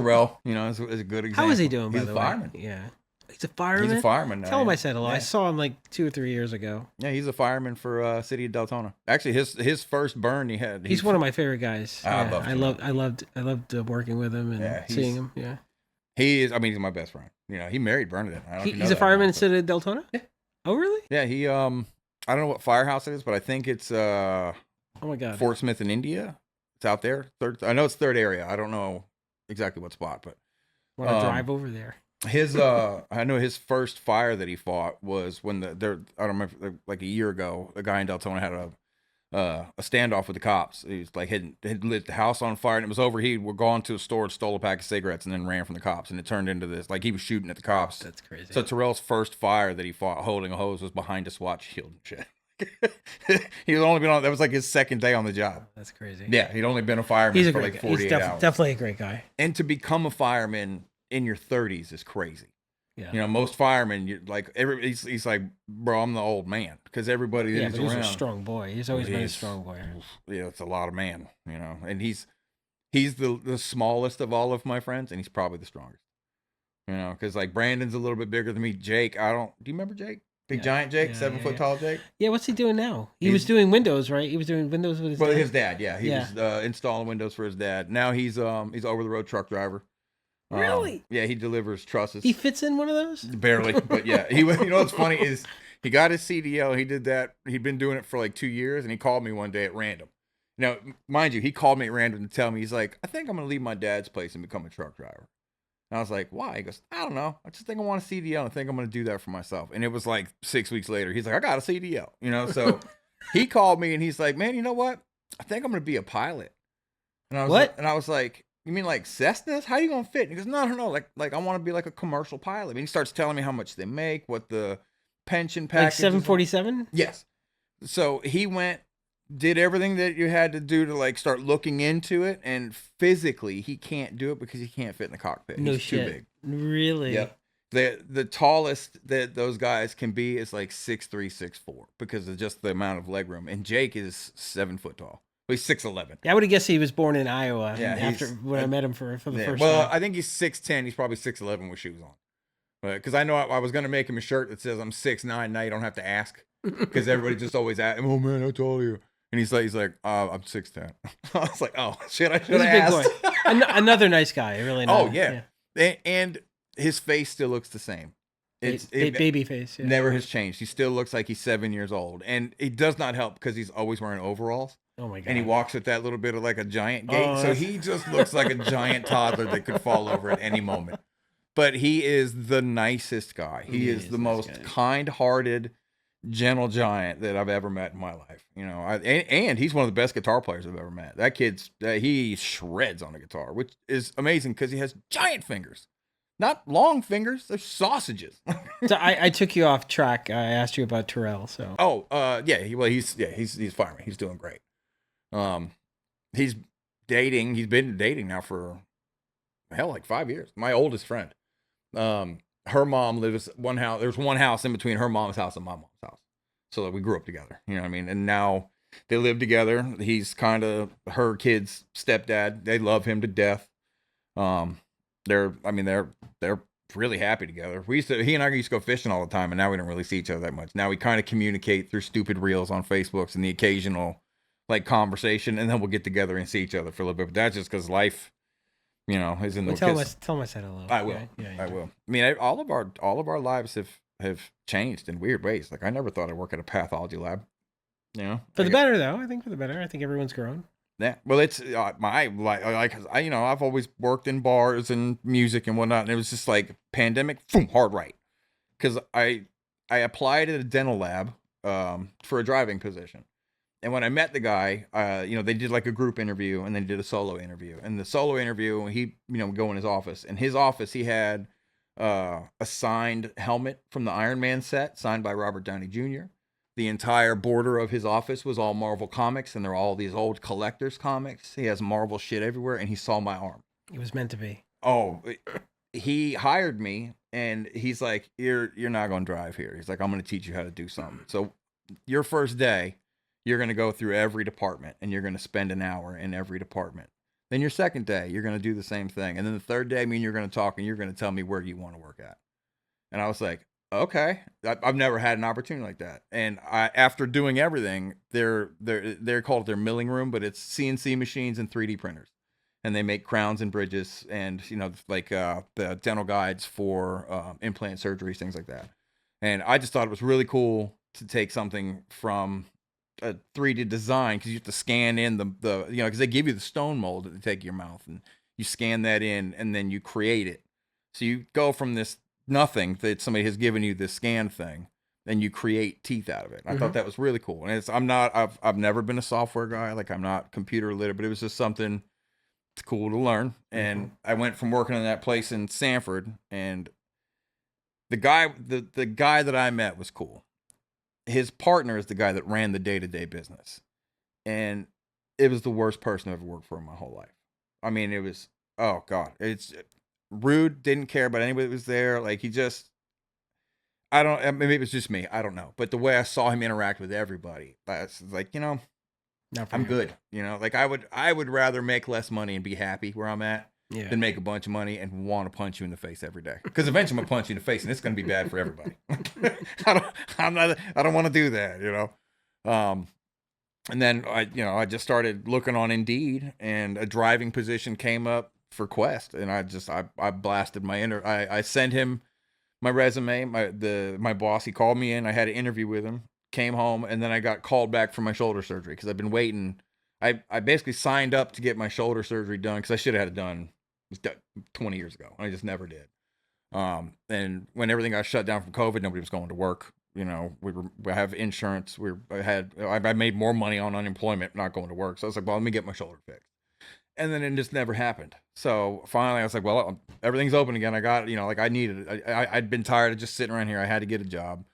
Terrell, is a good example. How is he doing, by He's the a way? fireman. Yeah. He's a fireman? He's a fireman now. Tell him yeah. I said hello. Yeah. I saw him like 2 or 3 years ago. Yeah, he's a fireman for City of Deltona. Actually, his first burn he had. He's one of my favorite guys. I loved working with him and seeing him. Yeah. He is. I mean, he's my best friend. He married Bernadette. He's a fireman in City of Deltona? Yeah. Oh, really? Yeah, he I don't know what firehouse it is, but I think it's oh my God. Fort Smith in India. It's out there. I know it's third area. I don't know exactly what spot, but want to drive over there. I know his first fire that he fought was when I don't remember, like a year ago, a guy in Deltona had a standoff with the cops. He was like had lit the house on fire, and it was over. He were gone to a store and stole a pack of cigarettes and then ran from the cops, and it turned into this, like he was shooting at the cops. That's crazy. So Terrell's first fire that he fought holding a hose was behind a SWAT shield and shit. He had only been on, that was like his second day on the job. That's crazy. Yeah, he'd only been a fireman for like 48 hours. Definitely a great guy. And to become a fireman in your 30s is crazy. Yeah. Most firemen, he's like, bro, I'm the old man, because everybody that he's around. He's a strong boy. He's always been a strong boy. Yeah, it's a lot of man, and he's the smallest of all of my friends, and he's probably the strongest. Because like Brandon's a little bit bigger than me. Jake, do you remember Jake? Big giant Jake, 7 foot tall Jake. Yeah, what's he doing now? He was doing Windows, right? He was doing Windows with his dad. His dad, yeah. He was installing Windows for his dad. Now he's over the road truck driver. Really? Yeah, he delivers trusses. He fits in one of those? Barely, but yeah. What's funny is he got his CDL. He did that. He'd been doing it for like 2 years, and he called me one day at random. Now, mind you, he called me at random to tell me, he's like, I think I'm going to leave my dad's place and become a truck driver. And I was like, why? He goes, I don't know. I just think I want a CDL. I think I'm going to do that for myself. And it was like 6 weeks later. He's like, I got a CDL. So he called me and he's like, man, you know what? I think I'm going to be a pilot. And I was like, you mean like Cessnas? How are you going to fit? And he goes, no. Like I want to be like a commercial pilot. And he starts telling me how much they make, what the pension package. Like 747? Yes. So he did everything that you had to do to like start looking into it, and physically he can't do it because he can't fit in the cockpit. No He's shit. too big. Really? Yep. The tallest that those guys can be is like 6'3", 6'4", because of just the amount of leg room. And Jake is 7 foot tall. Well, he's 6'11". Yeah, I would have guessed he was born in Iowa. Yeah, when I met him for the first time. Well, I think he's 6'10". He's probably 6'11" with shoes on. Because I know I was gonna make him a shirt that says I'm 6'9". Now you don't have to ask, because everybody just always asks, oh man, how tall are you? And he's like, I'm 6'10". I was like, oh shit, I should have asked. Another nice guy, really nice. Oh yeah. And his face still looks the same. It's baby face. Yeah. Never has changed. He still looks like he's 7 years old, and it does not help because he's always wearing overalls. Oh my god! And he walks with that little bit of like a giant gait, so he just looks like a giant toddler that could fall over at any moment. But he is the nicest guy. He is the most kind-hearted, gentle giant that I've ever met in my life. And he's one of the best guitar players I've ever met. That kid's he shreds on a guitar, which is amazing because he has giant fingers. Not long fingers, they're sausages. So I took you off track. I asked you about Terrell. So he's fireman. He's doing great. He's been dating now for like 5 years. My oldest friend. Her mom lives one house. There's one house in between her mom's house and my mom's house. So that we grew up together. You know what I mean? And now they live together. He's kind of her kid's stepdad. They love him to death. They're really happy together. He and I used to go fishing all the time, and now we don't really see each other that much. Now we kind of communicate through stupid reels on Facebooks and the occasional like conversation, and then we'll get together and see each other for a little bit. But that's just because life, is in the tell him I said hello. I will. Yeah. I will. I mean, all of our lives have changed in weird ways. Like I never thought I'd work at a pathology lab. For the better though. I think for the better. I think everyone's grown. Yeah, well, it's I've always worked in bars and music and whatnot, and it was just like pandemic, boom, hard right, because I applied at a dental lab for a driving position, and when I met the guy, they did like a group interview and then did a solo interview, and the solo interview he would go in his office. In his office, he had a signed helmet from the Iron Man set, signed by Robert Downey Jr. The entire border of his office was all Marvel comics, and they're all these old collector's comics. He has Marvel shit everywhere, and he saw my arm. It was meant to be. Oh, he hired me, and he's like, you're not going to drive here. He's like, I'm going to teach you how to do something. So your first day, you're going to go through every department, and you're going to spend an hour in every department. Then your second day, you're going to do the same thing. And then the third day, me and you're going to talk and you're going to tell me where you want to work at. And I was like, okay, I've never had an opportunity like that. And after doing everything, they're called their milling room, but it's CNC machines and 3D printers. And they make crowns and bridges and, like the dental guides for implant surgeries, things like that. And I just thought it was really cool to take something from a 3D design, because you have to scan in the because they give you the stone mold that they take your mouth and you scan that in and then you create it. So you go from this nothing that somebody has given you this scan thing, and you create teeth out of it. And I thought that was really cool. And I've never been a software guy. Like, I'm not computer literate, but it was just something cool to learn. And I went from working in that place in Sanford, and the guy that I met was cool. His partner is the guy that ran the day-to-day business. And it was the worst person I've ever worked for in my whole life. I mean, it was, oh God, it's rude, didn't care about anybody that was there. Like, maybe it was just me. I don't know. But the way I saw him interact with everybody, that's like, I'm good. Like, I would rather make less money and be happy where I'm at than make a bunch of money and want to punch you in the face every day. Because eventually I'm gonna punch you in the face, and it's gonna be bad for everybody. I don't want to do that. And then I just started looking on Indeed, and a driving position came up for Quest, and I blasted I sent him my resume. My boss, he called me in. I had an interview with him. Came home, and then I got called back for my shoulder surgery because I've been waiting. I basically signed up to get my shoulder surgery done because I should have had it done 20 years ago. I just never did. And when everything got shut down from COVID, nobody was going to work. We have insurance. I made more money on unemployment not going to work. So I was like, well, let me get my shoulder fixed. And then it just never happened. So finally I was like, well, everything's open again. I got, like, I needed it. I'd been tired of just sitting around here. I had to get a job.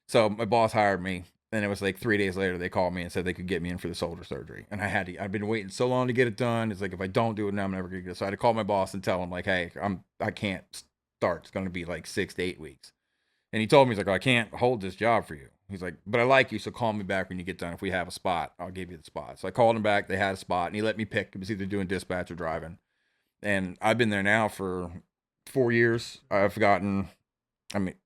So my boss hired me. And it was like 3 days later, they called me and said they could get me in for the shoulder surgery. And I've been waiting so long to get it done. It's like, if I don't do it now, I'm never going to get it. So I had to call my boss and tell him, like, hey, I can't start. It's going to be like 6 to 8 weeks. And he told me, he's like, oh, I can't hold this job for you. He's like, but I like you, so call me back when you get done. If we have a spot, I'll give you the spot. So I called him back. They had a spot, and he let me pick. It was either doing dispatch or driving. And I've been there now for 4 years. I've gotten, like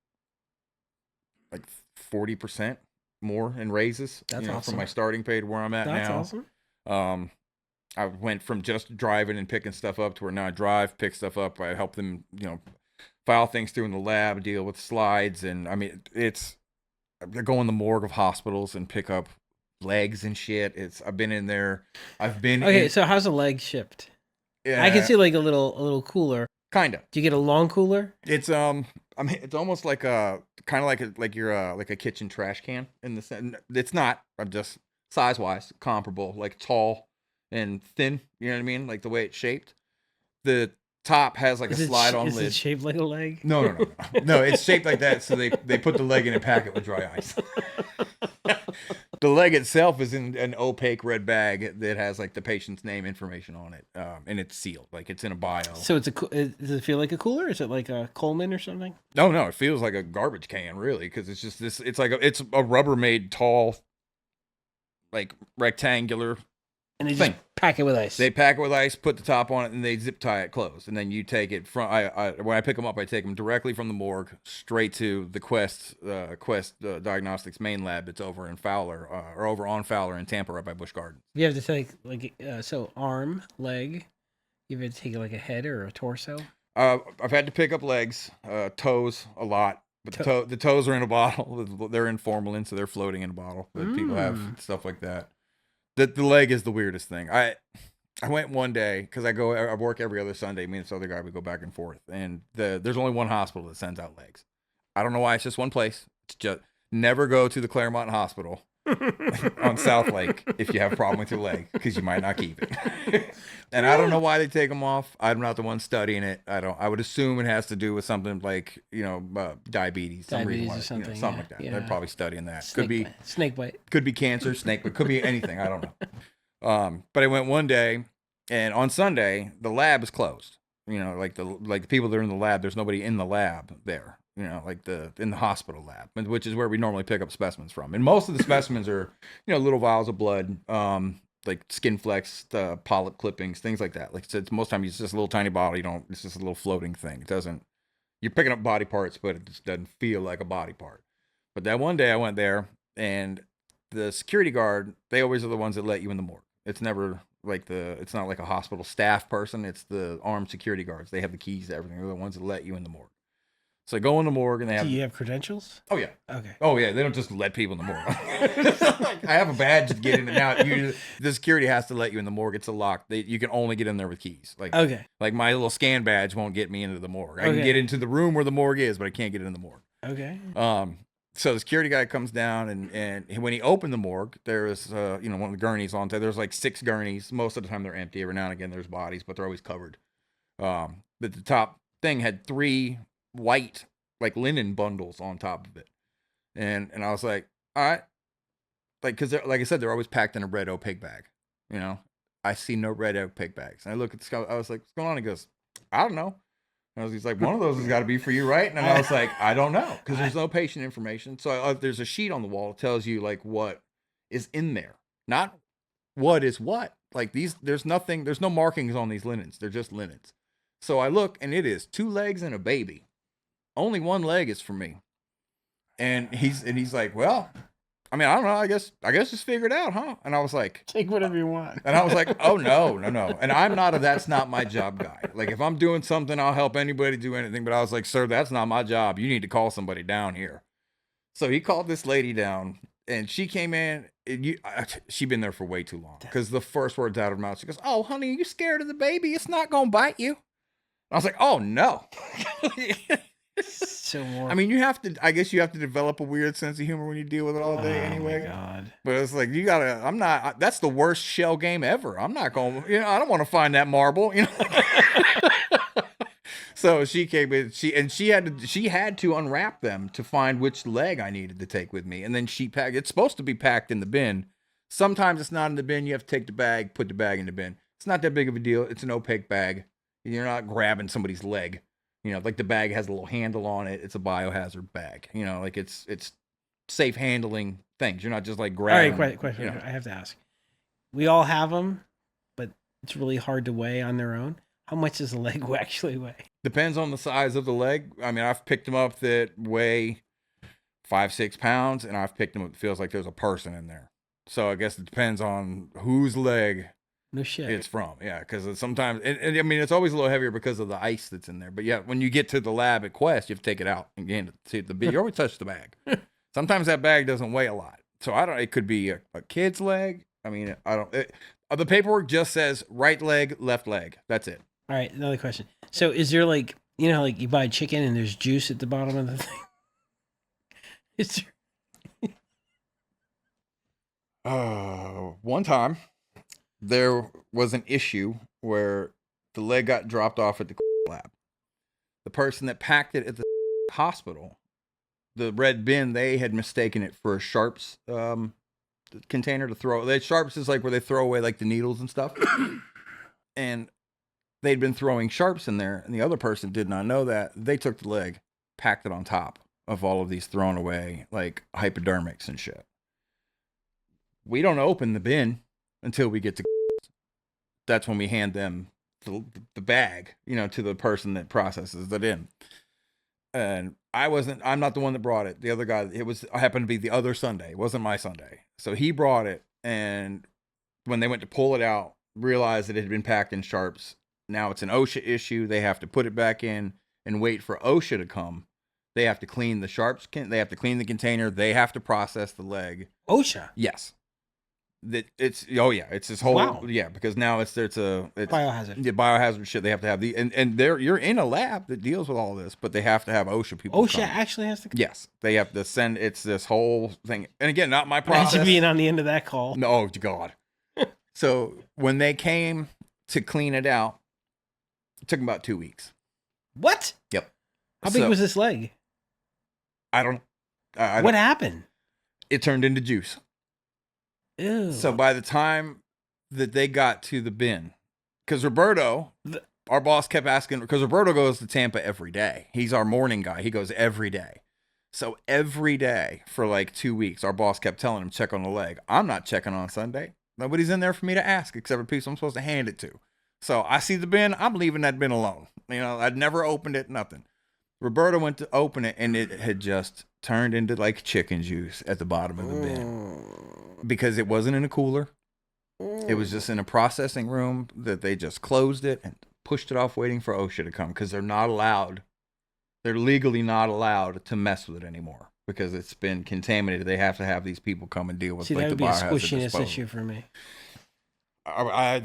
40% more in raises. That's awesome. From my starting pay to where I'm at now. That's awesome. I went from just driving and picking stuff up to where now I drive, pick stuff up. I help them, file things through in the lab, deal with slides. And I go in the morgue of hospitals and pick up legs and shit. I've been in there. So how's a leg shipped? Yeah, I can see like a little cooler. Kind of. Do you get a long cooler? It's it's almost like a kitchen trash can in the sense. It's not. I'm just size wise comparable, like tall and thin. You know what I mean? Like the way it's shaped. The top has like a slide-on lid. Is it shaped like a leg? No. No, it's shaped like that. So they put the leg in a packet with dry ice. The leg itself is in an opaque red bag that has like the patient's name information on it, and it's sealed, like it's in a bio. So does it feel like a cooler? Is it like a Coleman or something? No, it feels like a garbage can, really, because it's just this. It's it's a Rubbermaid tall, like rectangular. And they just pack it with ice. They pack it with ice, put the top on it, and they zip tie it closed. And then you take it from. When I pick them up, I take them directly from the morgue straight to the Quest Diagnostics main lab. It's over in Fowler, or over on Fowler in Tampa, right by Busch Gardens. You have to take arm, leg. You have to take like a head or a torso. I've had to pick up legs, toes a lot, but the toes are in a bottle. They're in formalin, so they're floating in a bottle. But people have stuff like that. The leg is the weirdest thing. I went one day because I work every other Sunday. Me and this other guy, we go back and forth, and there's only one hospital that sends out legs. I don't know why. It's just one place. It's just never go to the Claremont Hospital on South Lake if you have a problem with your leg, because you might not keep it. And I don't know why they take them off. I'm not the one studying it. I would assume it has to do with something like diabetes or something, something like that. Yeah. They're probably studying that. Snake bite. Could be cancer, snake bite. Could be anything. I don't know. But I went one day, and on Sunday the lab is closed. Like the people that are in the lab. There's nobody in the lab there. In the hospital lab, which is where we normally pick up specimens from. And most of the specimens are, little vials of blood, like skin flecks, polyp clippings, things like that. Like I said, most times it's just a little tiny bottle. It's just a little floating thing. It doesn't, you're picking up body parts, but it just doesn't feel like a body part. But that one day I went there, and the security guard, they always are the ones that let you in the morgue. It's never like it's not like a hospital staff person. It's the armed security guards. They have the keys to everything. They're the ones that let you in the morgue. So I go in the morgue and they have. Do you have credentials? Oh yeah. Okay. Oh yeah. They don't just let people in the morgue. I have a badge to get in and out. The security has to let you in the morgue. It's a lock. You can only get in there with keys. Like okay. Like my little scan badge won't get me into the morgue. I can get into the room where the morgue is, but I can't get in the morgue. Okay. So the security guy comes down, and when he opened the morgue, there was one of the gurneys on there. There's like 6 gurneys. Most of the time they're empty. Every now and again there's bodies, but they're always covered. But the top thing had 3 white like linen bundles on top of it, and I was like, all right, like because like I said, they're always packed in a red opaque bag. I see no red opaque bags, and I look at the guy. I was like, what's going on? He goes, I don't know. He's like, one of those has got to be for you, right? And I was like, I don't know, because there's no patient information. So there's a sheet on the wall that tells you like what is in there, not what is what. Like there's no markings on these linens. They're just linens. So I look, and it is 2 legs and a baby. Only 1 leg is for me. And he's like, well, I mean, I don't know. I guess just figure it out, huh? And I was like, take whatever you want. And I was like, oh no. And I'm not that's not my job guy. Like if I'm doing something, I'll help anybody do anything. But I was like, sir, that's not my job. You need to call somebody down here. So he called this lady down, and she came in. She'd been there for way too long, because the first words out of her mouth, she goes, oh, honey, are you scared of the baby? It's not going to bite you. I was like, oh no. So more. I mean, I guess you have to develop a weird sense of humor when you deal with it all day anyway. Oh my God. But it's like, that's the worst shell game ever. I'm not going, I don't want to find that marble, So she came in, she had to unwrap them to find which leg I needed to take with me. And then she packed, it's supposed to be packed in the bin. Sometimes it's not in the bin. You have to take the bag, put the bag in the bin. It's not that big of a deal. It's an opaque bag. You're not grabbing somebody's leg. Like the bag has a little handle on it. It's a biohazard bag. Like it's safe handling things. You're not just like grabbing. All right, question. I have to ask. We all have them, but it's really hard to weigh on their own. How much does a leg actually weigh? Depends on the size of the leg. I mean, I've picked them up that weigh 5-6 pounds, and I've picked them up that feels like there's a person in there. So I guess it depends on whose leg. No shit. It's from, yeah, because sometimes, and I mean, it's always a little heavier because of the ice that's in there. But yeah, when you get to the lab at Quest, you have to take it out and hand it to the bag. You always touch the bag. Sometimes that bag doesn't weigh a lot. So it could be a kid's leg. I mean, the paperwork just says right leg, left leg. That's it. All right, another question. So is there like, like you buy chicken and there's juice at the bottom of the thing? Is there? One time, there was an issue where the leg got dropped off at the lab. The person that packed it at the hospital, the red bin, they had mistaken it for a Sharps container to throw. Sharps is like where they throw away like the needles and stuff. And they'd been throwing Sharps in there, and the other person did not know that. They took the leg, packed it on top of all of these thrown away like hypodermics and shit. We don't open the bin until we get to. That's when we hand them the bag, to the person that processes it in. And I'm not the one that brought it. The other guy, I happened to be the other Sunday. It wasn't my Sunday. So he brought it, and when they went to pull it out, realized that it had been packed in Sharps. Now it's an OSHA issue. They have to put it back in and wait for OSHA to come. They have to clean the Sharps. They have to clean the container. They have to process the leg. OSHA? Yes. It's this whole because now it's biohazard. The biohazard shit. They have to have you're in a lab that deals with all this, but they have to have OSHA people. OSHA actually has to. Yes, they have to send. It's this whole thing, and again, not my process. Imagine being on the end of that call. No, oh God. So when they came to clean it out, it took them about 2 weeks. What? Yep. How big was this leg? I don't. What happened? It turned into juice. Ew. So by the time that they got to the bin, because Roberto, our boss, kept asking, because Roberto goes to Tampa every day. He's our morning guy. He goes every day. So every day for like 2 weeks, our boss kept telling him, check on the leg. I'm not checking on Sunday. Nobody's in there for me to ask except for people I'm supposed to hand it to. So I see the bin. I'm leaving that bin alone. I'd never opened it, nothing. Roberta went to open it, and it had just turned into like chicken juice at the bottom of the bin because it wasn't in a cooler. It was just in a processing room that they just closed it and pushed it off waiting for OSHA to come because they're not allowed. They're legally not allowed to mess with it anymore because it's been contaminated. They have to have these people come and deal with See, like that the would be a biohazard squishiness disposal. issue for me. I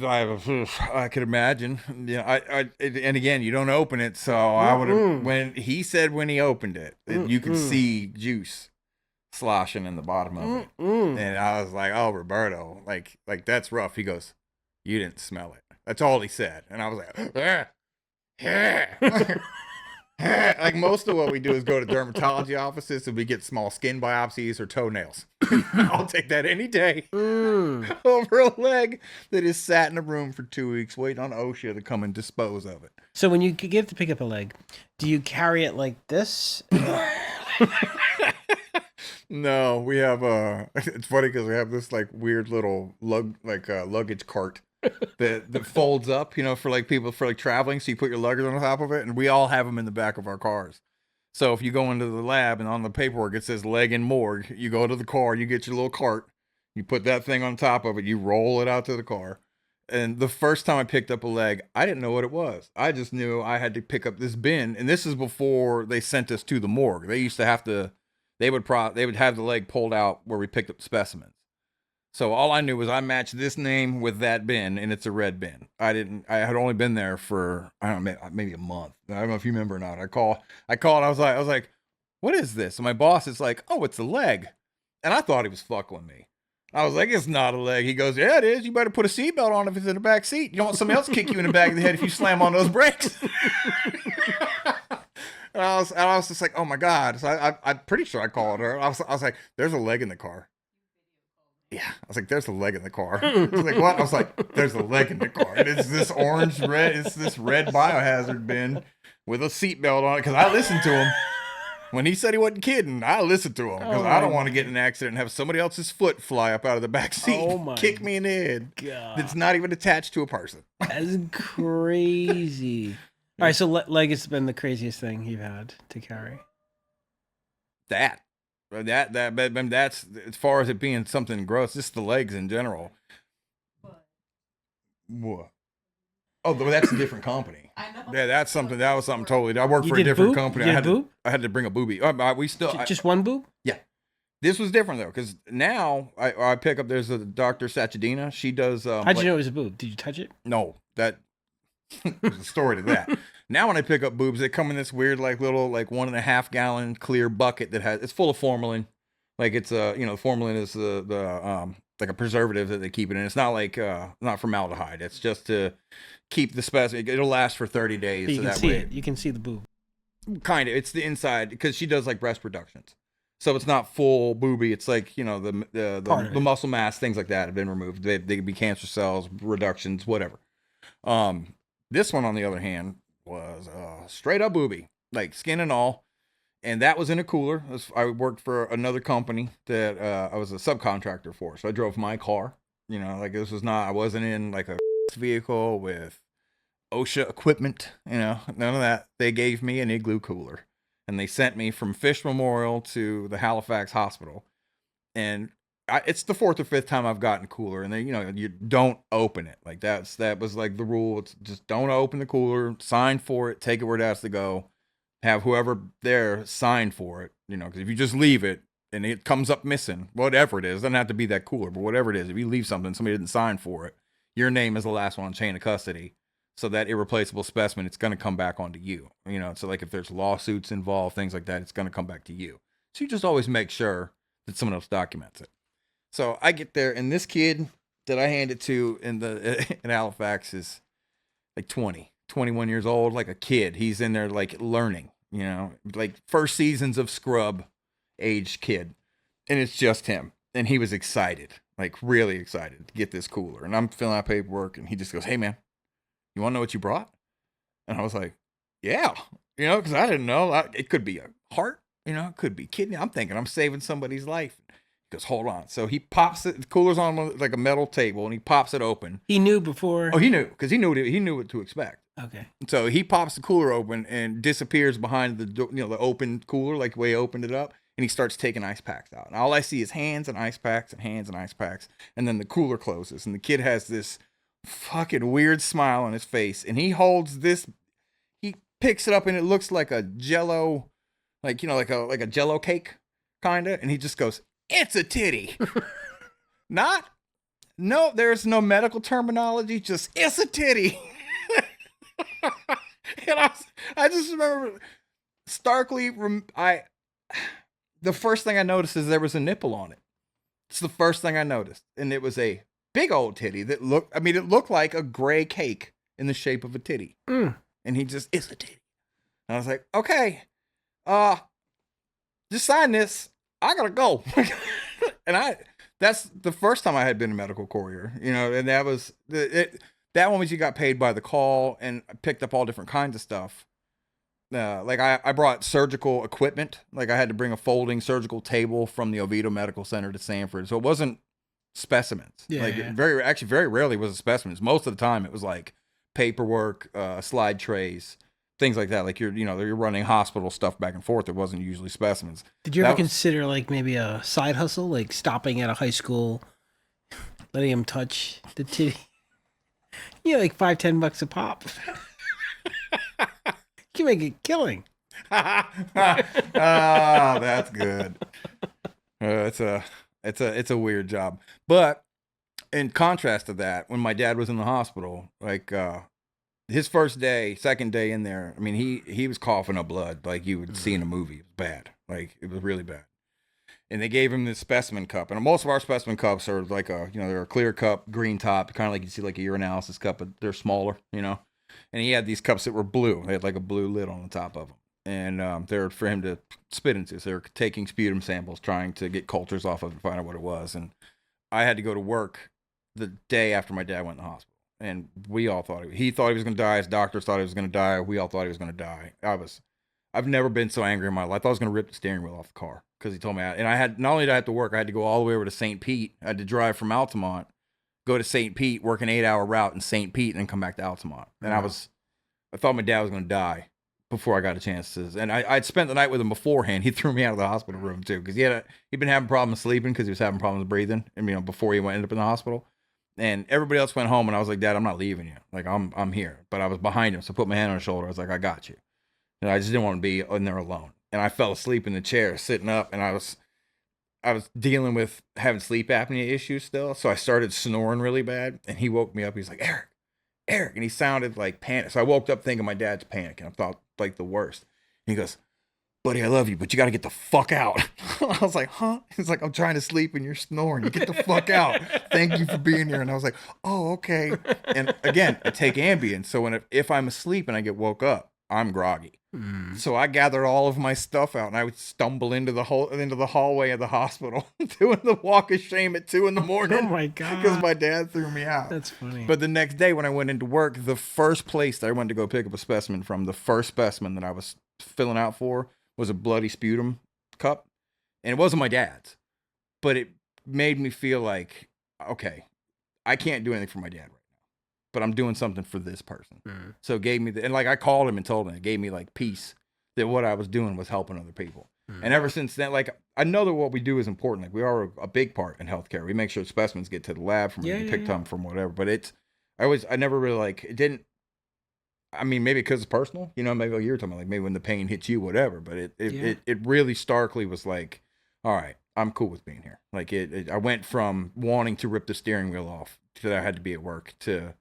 could imagine. And again, you don't open it, so I would have. When he said when he opened it, you could see juice sloshing in the bottom of it, and I was like, "Oh, Roberto, like that's rough." He goes, "You didn't smell it." That's all he said, and I was like, like most of what we do is go to dermatology offices and we get small skin biopsies or toenails. I'll take that any day over a leg that is sat in a room for 2 weeks waiting on OSHA to come and dispose of it. So when you get to pick up a leg, do you carry it like this? No, we have it's funny because we have this like weird little luggage cart that folds up, for like people for like traveling. So you put your luggage on the top of it, and we all have them in the back of our cars. So if you go into the lab and on the paperwork it says leg and morgue, you go to the car, you get your little cart, you put that thing on top of it, you roll it out to the car. And the first time I picked up a leg, I didn't know what it was. I just knew I had to pick up this bin, and this is before they sent us to the morgue. They used to have to, they would have the leg pulled out where we picked up specimens. So all I knew was I matched this name with that bin, and it's a red bin. I had only been there for, I don't know, maybe a month. I don't know if you remember or not. I called. I was like, what is this? And my boss is like, oh, it's a leg. And I thought he was fucking with me. I was like, it's not a leg. He goes, yeah, it is. You better put a seatbelt on if it's in the back seat. You don't want somebody else to kick you in the back of the head if you slam on those brakes. And I was just like, oh my God. So I'm pretty sure I called her. I was like, there's a leg in the car. Yeah. I was like, there's a leg in the car. She's like, what? I was like, there's a leg in the car. And it's this it's this red biohazard bin with a seatbelt on it. Cause I listened to him. When he said he wasn't kidding, I listened to him because I don't want to get in an accident and have somebody else's foot fly up out of the back seat and kick me in the head. God. That's not even attached to a person. That's crazy. All right, so leg has been the craziest thing you've had to carry. That's as far as it being something gross. Just the legs in general. What? Oh, that's a different company. I know. Yeah, that was something totally. I worked for a different company. I had to bring a boobie. We still just one boob. Yeah, this was different though because now I pick up. There's a Dr. Sachedina. She does. How'd you know it was a boob? Did you touch it? No, that there's a story to that. Now when I pick up boobs, they come in this weird little 1.5 gallon clear bucket it's full of formalin. Like it's formalin is the like a preservative that they keep it in. It's not not formaldehyde. It's just to keep the specimen. It'll last for 30 days. But you can see it. You can see the boob. Kind of. It's the inside because she does like breast reductions. So it's not full booby. It's like, the muscle mass, things like that have been removed. They could be cancer cells, reductions, whatever. This one, on the other hand, was straight up booby, like skin and all. And that was in a cooler. I worked for another company that I was a subcontractor for. So I drove my car. I wasn't in like a vehicle with OSHA equipment, none of that. They gave me an igloo cooler. And they sent me from Fish Memorial to the Halifax Hospital. And it's the 4th or 5th time I've gotten cooler. And then, you don't open it. Like that was like the rule. It's just don't open the cooler, sign for it, take it where it has to go. Have whoever there sign for it, because if you just leave it and it comes up missing, whatever it is, it doesn't have to be that cooler, but whatever it is, if you leave something, somebody didn't sign for it, your name is the last one on chain of custody. So that irreplaceable specimen, it's going to come back onto you. So like if there's lawsuits involved, things like that, it's going to come back to you. So you just always make sure that someone else documents it. So I get there, and this kid that I hand it to in Halifax is like 21 years old, like a kid. He's in there like learning, like first seasons of Scrub age kid. And it's just him. And he was excited, like really excited to get this cooler. And I'm filling out paperwork, and he just goes, hey man, you want to know what you brought? And I was like, yeah, because I didn't know. It could be a heart, it could be kidney. I'm thinking I'm saving somebody's life. He goes, hold on. So he pops it. The cooler's on like a metal table, and he pops it open. He knew before. Oh, he knew because he knew what to expect. Okay. So he pops the cooler open and disappears behind the the open cooler, like the way he opened it up, and he starts taking ice packs out. And all I see is hands and ice packs and hands and ice packs, and then the cooler closes, and the kid has this fucking weird smile on his face, and he holds this. He picks it up, and it looks like a Jello, like like a Jello cake, kinda, and he just goes, "It's a titty." No, there's no medical terminology. Just it's a titty. And I just remember starkly. The first thing I noticed is there was a nipple on it. It's the first thing I noticed, and it was a big old titty that looked. I mean, it looked like a gray cake in the shape of a titty. And he just, it's a titty. And I was like, okay, just sign this. I gotta go. And that's the first time I had been a medical courier, and that was that one was you got paid by the call, and I picked up all different kinds of stuff. Like I brought surgical equipment. Like I had to bring a folding surgical table from the Oviedo Medical Center to Sanford. So it wasn't specimens. Yeah. Like very rarely was it specimens. Most of the time it was like paperwork, slide trays, things like that. Like you're running hospital stuff back and forth. It wasn't usually specimens. Did you ever consider like maybe a side hustle, like stopping at a high school, letting him touch the titty? Like $5-10 a pop. You can make a killing. That's good. It's a weird job. But in contrast to that, when my dad was in the hospital, like his first day, second day in there, I mean, he was coughing up blood like you would see in a movie. It was bad. Like it was really bad. And they gave him this specimen cup. And most of our specimen cups are like they're a clear cup, green top, kind of like you see like a urinalysis cup, but they're smaller, And he had these cups that were blue. They had like a blue lid on the top of them. And they're for him to spit into. So they're taking sputum samples, trying to get cultures off of it and find out what it was. And I had to go to work the day after my dad went in the hospital. And we all thought he thought he was going to die. His doctors thought he was going to die. We all thought he was going to die. I've never been so angry in my life. I thought I was going to rip the steering wheel off the car because he told me. And I had, not only did I have to work, I had to go all the way over to St. Pete. I had to drive from Altamont, go to St. Pete, work an 8-hour route in St. Pete, and then come back to Altamont. And I thought my dad was going to die before I got a chance to. And I'd spent the night with him beforehand. He threw me out of the hospital room too because he'd been having problems sleeping because he was having problems breathing. And before he ended up in the hospital. And everybody else went home, and I was like, Dad, I'm not leaving you. Like I'm here. But I was behind him, so I put my hand on his shoulder. I was like, I got you. And I just didn't want to be in there alone. And I fell asleep in the chair, sitting up, and I was dealing with having sleep apnea issues still. So I started snoring really bad, and he woke me up. He's like, Eric, and he sounded like panic. So I woke up thinking my dad's panicking. I thought like the worst. And he goes, buddy, I love you, but you got to get the fuck out. I was like, huh? He's like, I'm trying to sleep and you're snoring. You get the fuck out. Thank you for being here. And I was like, oh, okay. And again, I take Ambien. So if I'm asleep and I get woke up, I'm groggy. So I gathered all of my stuff out, and I would stumble into the hallway of the hospital, doing the walk of shame at 2 a.m. Oh my God. Because my dad threw me out. That's funny. But the next day when I went into work, the first place that I went to go pick up a specimen from, the first specimen that I was filling out for was a bloody sputum cup. And it wasn't my dad's, but it made me feel like, okay, I can't do anything for my dad right now, but I'm doing something for this person. So it gave me and like I called him and told him, it gave me like peace that what I was doing was helping other people. And ever since then, like I know that what we do is important. Like we are a big part in healthcare. We make sure specimens get to the lab from picked up from whatever. But I never really like it didn't. I mean, maybe because it's personal, maybe like you were talking about, like maybe when the pain hits you, whatever. But it really starkly was like, all right, I'm cool with being here. Like I went from wanting to rip the steering wheel off to that I had to be at work to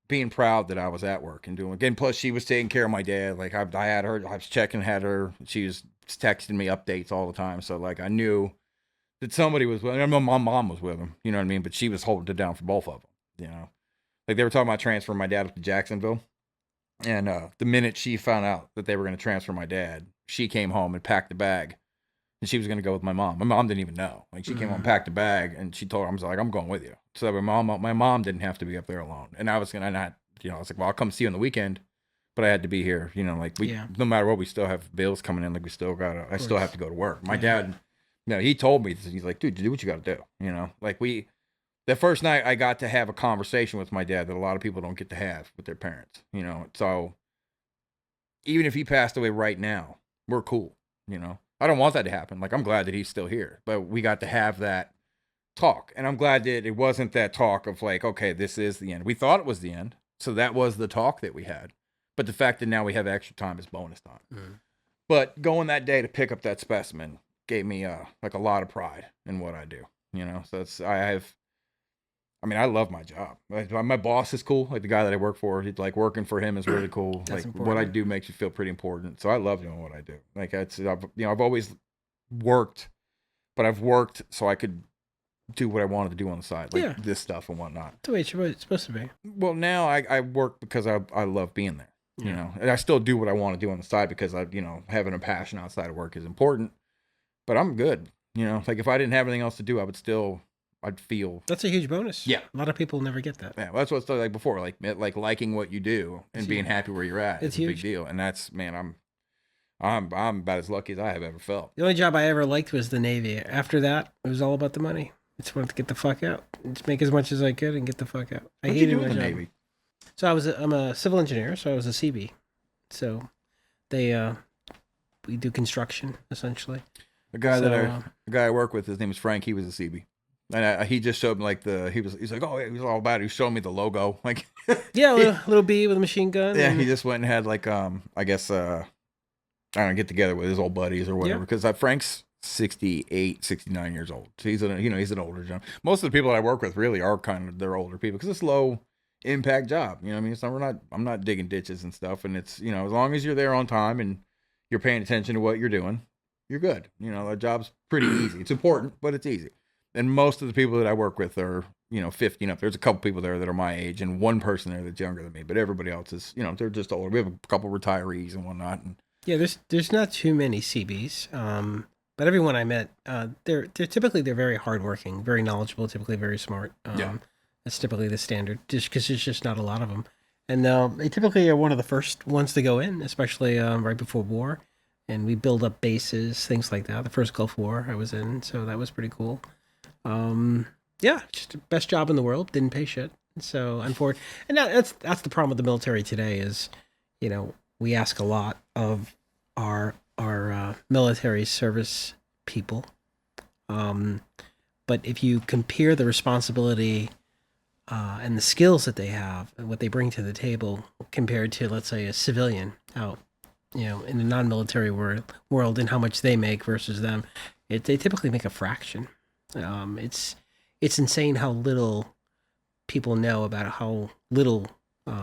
being proud that I was at work and doing again. Plus, she was taking care of my dad. Like I had her, I was checking, had her. She was texting me updates all the time. So like I knew that somebody was with him. I know my mom was with him. You know what I mean? But she was holding it down for both of them. Like they were talking about transferring my dad up to Jacksonville. And the minute she found out that they were going to transfer my dad, she came home and packed the bag. And she was going to go with my mom. My mom didn't even know. Like she came home, packed a bag, and she told her, I was like, I'm going with you. So my mom didn't have to be up there alone. And I was going to not, I was like, well, I'll come see you on the weekend, but I had to be here. No matter what, we still have bills coming in. Like I still have to go to work. My dad No, he told me, he's like, dude, do what you got to do. You know, like the first night I got to have a conversation with my dad that a lot of people don't get to have with their parents, you know. So even if he passed away right now, we're cool, you know. I don't want that to happen. Like, I'm glad that he's still here, but we got to have that talk. And I'm glad that it wasn't that talk of like, okay, this is the end. We thought it was the end. So that was the talk that we had. But the fact that now we have extra time is bonus time. Mm. But going that day to pick up that specimen gave me like a lot of pride in what I do, you know. So it's I love my job. My boss is cool. Like the guy that I work for, he's like working for him is really cool. Like important. What I do makes you feel pretty important. So I love doing what I do. Like I've always worked, but I've worked so I could do what I wanted to do on the side, like this stuff and whatnot. That's the way it's supposed to be. Well, now I work because I love being there, you know, and I still do what I want to do on the side because having a passion outside of work is important, but I'm good. You know, like if I didn't have anything else to do, I'd feel. That's a huge bonus. Yeah. A lot of people never get that. Yeah. Well, that's what it's like before, like liking what you do and being happy where you're at. It's a big deal. And that's, man, I'm about as lucky as I have ever felt. The only job I ever liked was the Navy. After that, it was all about the money. I just wanted to get the fuck out. Just make as much as I could and get the fuck out. I hated my job. Navy? So I'm a civil engineer, so I was a CB. So we do construction essentially. The guy I work with, his name is Frank. He was a CB, and he just showed me like he's like, oh, yeah, he was all about it. He showed me the logo, like yeah, a little bee with a machine gun. Yeah, he just went and had like I guess I don't know, get together with his old buddies or whatever because Frank's 68, 69 years old. So he's an older gentleman. Most of the people that I work with really are they're older people because it's a low impact job. You know what I mean? I'm not digging ditches and stuff. And it's, as long as you're there on time and you're paying attention to what you're doing, you're good. The job's pretty easy. It's important, but it's easy. And most of the people that I work with are, 50 and up. There's a couple people there that are my age and one person there that's younger than me, but everybody else is, they're just older. We have a couple retirees and whatnot. And yeah, there's not too many CBs. But everyone I met, they're typically very hardworking, very knowledgeable, typically very smart. That's typically the standard, just because there's just not a lot of them. And they typically are one of the first ones to go in, especially right before war. And we build up bases, things like that. The first Gulf War I was in, so that was pretty cool. Just the best job in the world. Didn't pay shit. So unfortunately, and that's the problem with the military today is, we ask a lot of our military service people. But if you compare the responsibility and the skills that they have and what they bring to the table compared to, let's say, a civilian out, in the non-military world and how much they make versus them, they typically make a fraction. It's insane how little people know about how little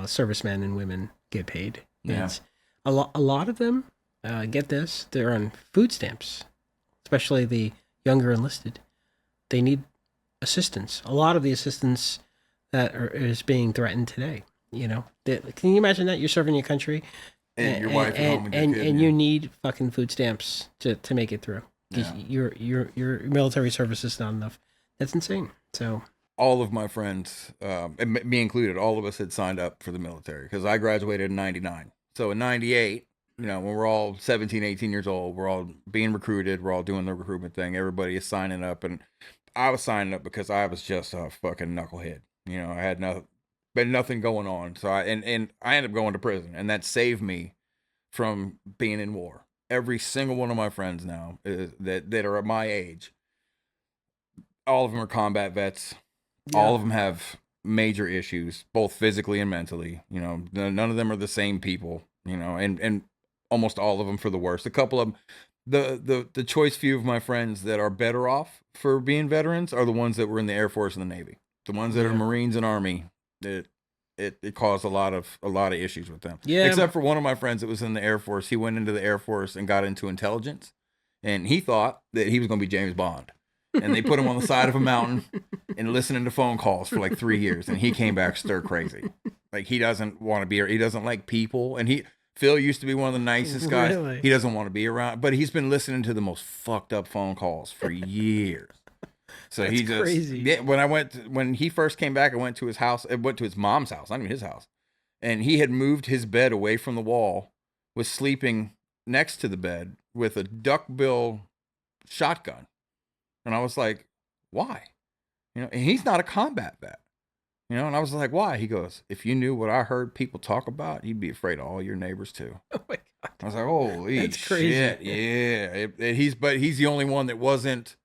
servicemen and women get paid. Yeah. A lot of them, get this, they're on food stamps, especially the younger enlisted. They need assistance. A lot of the assistance that is being threatened today. Can you imagine that you're serving your country and your wife at home and you need fucking food stamps to make it through? Your military service is not enough. That's insane. So all of my friends, and me included, all of us had signed up for the military because I graduated in 99. So in 98, when we're all 17, 18 years old, we're all being recruited. We're all doing the recruitment thing. Everybody is signing up. And I was signing up because I was just a fucking knucklehead. I had nothing going on. So I ended up going to prison. And that saved me from being in war. Every single one of my friends now that are at my age, all of them are combat vets. Yeah. All of them have major issues, both physically and mentally. None of them are the same people, and almost all of them for the worst. A couple of them, the choice few of my friends that are better off for being veterans are the ones that were in the Air Force and the Navy. The ones that are Marines and Army, it caused a lot of issues with them. Yeah. Except for one of my friends that was in the Air Force. He went into the Air Force and got into intelligence, and he thought that he was going to be James Bond. And they put him on the side of a mountain and listening to phone calls for like 3 years. And he came back stir crazy. Like he doesn't want to be, he doesn't like people. And Phil used to be one of the nicest guys. Really? He doesn't want to be around, but he's been listening to the most fucked up phone calls for years. So that's crazy. Yeah, when he first came back, I went to his house. I went to his mom's house, not even his house. And he had moved his bed away from the wall, was sleeping next to the bed with a duckbill shotgun. And I was like, why? And he's not a combat vet. And I was like, why? He goes, if you knew what I heard people talk about, you'd be afraid of all your neighbors too. Oh my God. I was like, holy That's shit. crazy. Yeah. He's the only one that wasn't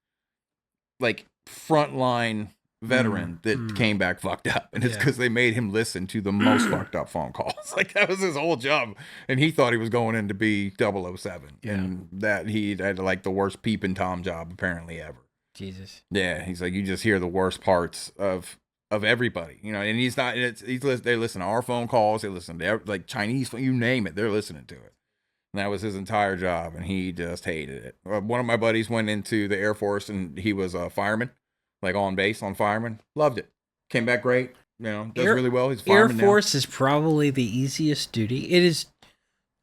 like frontline veteran that came back fucked up. And it's because they made him listen to the most fucked up phone calls. Like that was his whole job. And he thought he was going in to be 007. Yeah. And that he had like the worst peeping Tom job apparently ever. Jesus. Yeah. He's like, you just hear the worst parts of everybody, and he's not, they listen to our phone calls. They listen to like Chinese, you name it. They're listening to it. And that was his entire job. And he just hated it. One of my buddies went into the Air Force and he was a fireman, like on base on fireman. Loved it. Came back great. Does really well. He's a fireman Air Force is probably the easiest duty. It is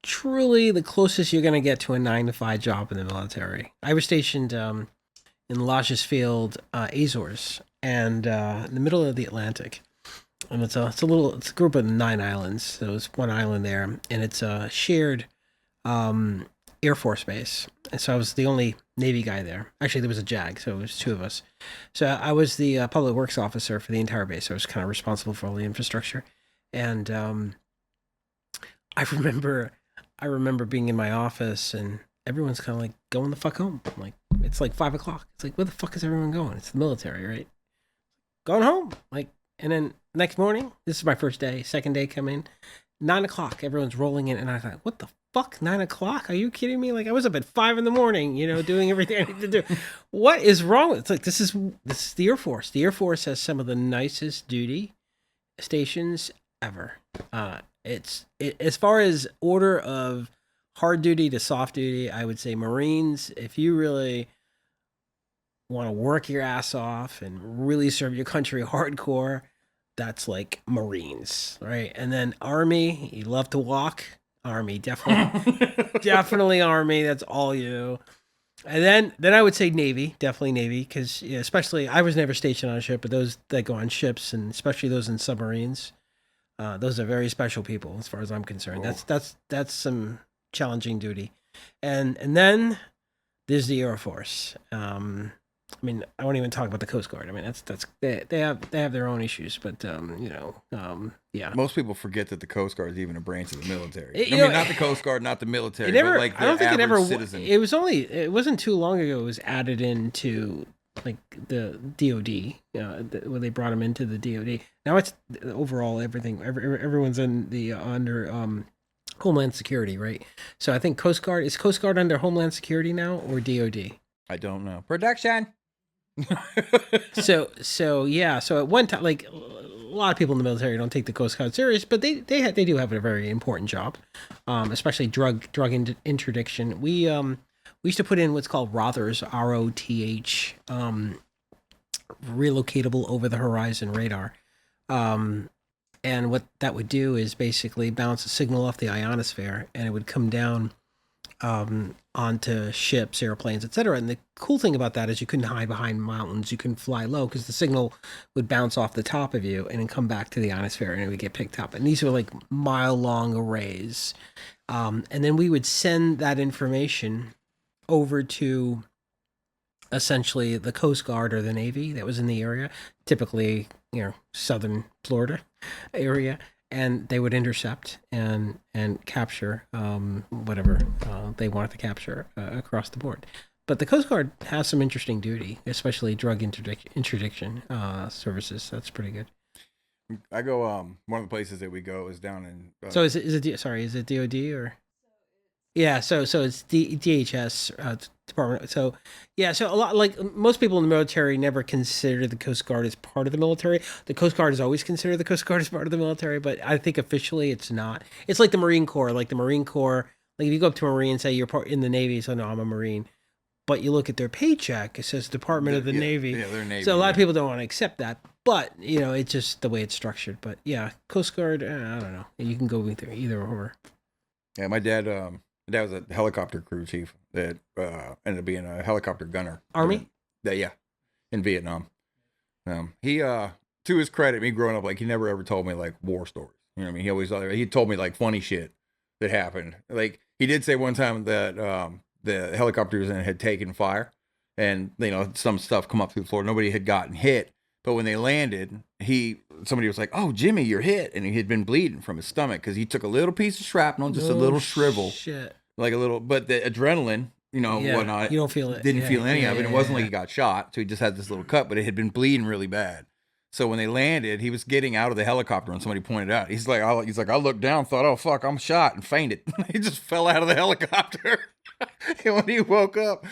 truly the closest you're going to get to a 9-to-5 job in the military. I was stationed in Lajes Field, Azores, and in the middle of the Atlantic. And it's a group of 9 islands. So it's one island there, and it's a shared Air Force base. And so I was the only Navy guy there. Actually, there was a JAG, so it was 2 of us. So I was the public works officer for the entire base. So I was kind of responsible for all the infrastructure. And I remember being in my office, and everyone's kind of like going the fuck home. I'm like, it's like 5 o'clock. It's like, where the fuck is everyone going? It's the military, right? Going home. Like, and then next morning, this is my first day, second day coming, 9 o'clock, everyone's rolling in. And I was like, what the fuck? 9 o'clock? Are you kidding me? Like, I was up at 5 in the morning, doing everything I need to do. What is wrong with it? It's like, this is the Air Force. The Air Force has some of the nicest duty stations ever. As far as order of hard duty to soft duty, I would say Marines, if you really want to work your ass off and really serve your country hardcore, that's like Marines, right? And then Army, you love to walk. Army, definitely Army. That's all you. And then I would say Navy, definitely Navy, because especially I was never stationed on a ship, but those that go on ships, and especially those in submarines, those are very special people as far as I'm concerned. Oh. That's some challenging duty. And then there's the Air Force. I mean, I won't even talk about the Coast Guard. I mean, they have their own issues, but yeah. Most people forget that the Coast Guard is even a branch of the military. Not the Coast Guard, not the military, but like the I don't think average citizen. It wasn't too long ago. It was added into like the DoD, when they brought them into the DoD. Now it's overall everything. Everyone's in the under Homeland Security, right? So I think Coast Guard under Homeland Security now or DoD. I don't know. Production. So yeah. So at one time, like a lot of people in the military don't take the Coast Guard serious, but they do have a very important job, especially drug interdiction. We used to put in what's called ROTHRs, ROTH, relocatable over the horizon radar. And what that would do is basically bounce a signal off the ionosphere, and it would come down onto ships, airplanes, etc. And the cool thing about that is you couldn't hide behind mountains. You couldn't fly low because the signal would bounce off the top of you and then come back to the ionosphere, and it would get picked up. And these were like mile-long arrays. And then we would send that information over to essentially the Coast Guard or the Navy that was in the area, typically, southern Florida area, and they would intercept and capture whatever they wanted to capture across the board. But the Coast Guard has some interesting duty, especially drug interdiction services. That's pretty good. I go. One of the places that we go is down in. So is it DoD or? Yeah, so it's DHS department. So yeah, so a lot, like most people in the military never consider the Coast Guard as part of the military. The Coast Guard is always considered the Coast Guard as part of the military, but I think officially it's not. It's like the Marine Corps. Like the Marine Corps, like if you go up to a Marine and say you're part in the Navy, so no, I'm a Marine. But you look at their paycheck, it says Department of the Navy. Yeah, they're Navy. So a lot of people don't want to accept that, but it's just the way it's structured. But yeah, Coast Guard, I don't know. You can go with either or. Yeah, my dad was a helicopter crew chief that ended up being a helicopter gunner. Army? In Vietnam. He, to his credit, me growing up, like he never ever told me like war stories. You know what I mean? He told me like funny shit that happened. Like he did say one time that the helicopters had taken fire, and some stuff come up through the floor. Nobody had gotten hit, but when they landed, somebody was like, "Oh, Jimmy, you're hit," and he had been bleeding from his stomach because he took a little piece of shrapnel, just a little shrivel, like a little. But the adrenaline, whatnot, you don't feel it. Didn't feel any of it. It wasn't like he got shot, so he just had this little cut, but it had been bleeding really bad. So when they landed, he was getting out of the helicopter, and somebody pointed out. He's like, I looked down, thought, "Oh fuck, I'm shot," and fainted. He just fell out of the helicopter. And when he woke up,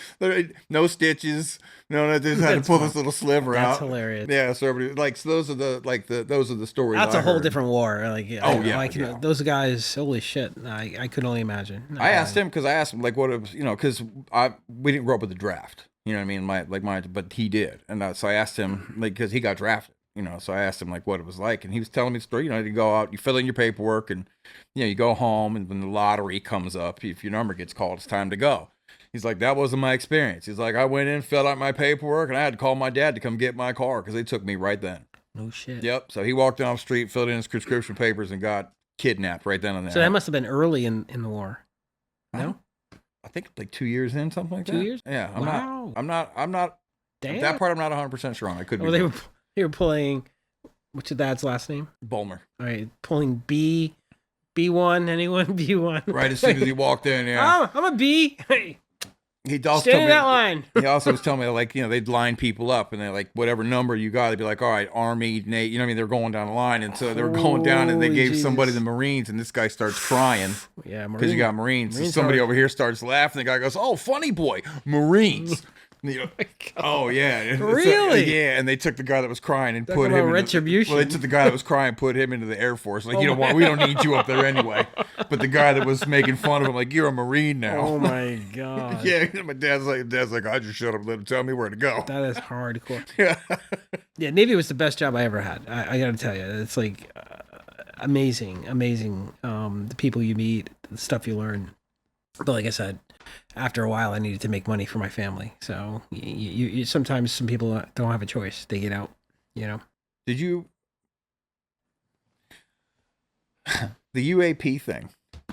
no stitches, they just had to pull this little sliver out. That's hilarious. Yeah, so everybody so those are the stories. That's a whole different war. Those guys, holy shit! I could only imagine. I asked him like what it was, because we didn't grow up with the draft. You know what I mean? But he did, and so I asked him because he got drafted. So I asked him like what it was like, and he was telling me the story. You go out, you fill in your paperwork, and you go home, and when the lottery comes up, if your number gets called, it's time to go. He's like, that wasn't my experience. He's like, I went in, filled out my paperwork, and I had to call my dad to come get my car because they took me right then. No shit. Yep. So he walked down the street, filled in his prescription papers, and got kidnapped right then and there. So that must have been early in the war. No, I think like 2 years in, something like that. 2 years? Yeah. I'm not. Damn. That part I'm not 100% sure on. I could be. Well, they were pulling. What's your dad's last name? Bulmer. All right, pulling B1. Anyone B1? Right as soon as he walked in. Yeah. Oh, I'm a B. He also stay in that line. He also was telling me like they'd line people up and they're like whatever number you got, they'd be like, all right, Army, Navy, they're going down the line, and so they were going down and they gave somebody the Marines, and this guy starts crying. Yeah, because you got Marines. So somebody over here starts laughing. The guy goes, "Oh, funny boy, Marines." Oh yeah, really? Yeah, and they took the guy that was crying and put him in retribution. They took the guy that was crying, put him into the Air Force. Like, we don't need you up there anyway. But the guy that was making fun of him, like, you're a Marine now. Oh my god. Yeah, my dad's like, I just shut up and let him tell me where to go. That is hardcore. Yeah. Yeah, Navy was the best job I ever had. I got to tell you, it's like amazing. The people you meet, the stuff you learn. But like I said, after a while, I needed to make money for my family. So you sometimes some people don't have a choice; they get out. Did you the UAP thing?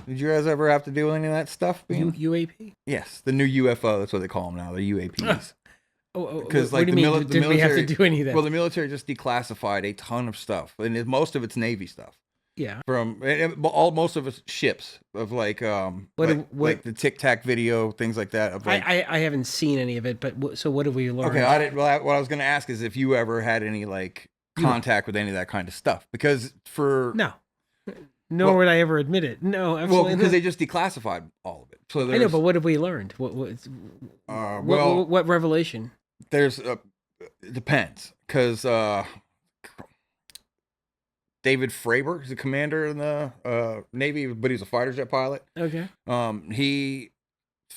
Did you guys ever have to do any of that stuff? UAP? Yes, the new UFO. That's what they call them now. They're UAPs. Because like the military, did we have to do any of that? Well, the military just declassified a ton of stuff, and most of it's Navy stuff. Yeah. Most of it's ships of like the Tic Tac video, things like that. Of like, I haven't seen any of it, but so what have we learned? Okay, I didn't. Well, what I was going to ask is if you ever had any like contact with any of that kind of stuff, because would I ever admit it. No, absolutely. Well, because they just declassified all of it. So I know, but what have we learned? What revelation? There's it depends, because David Fravor is the commander in the Navy, but he's a fighter jet pilot. Okay. He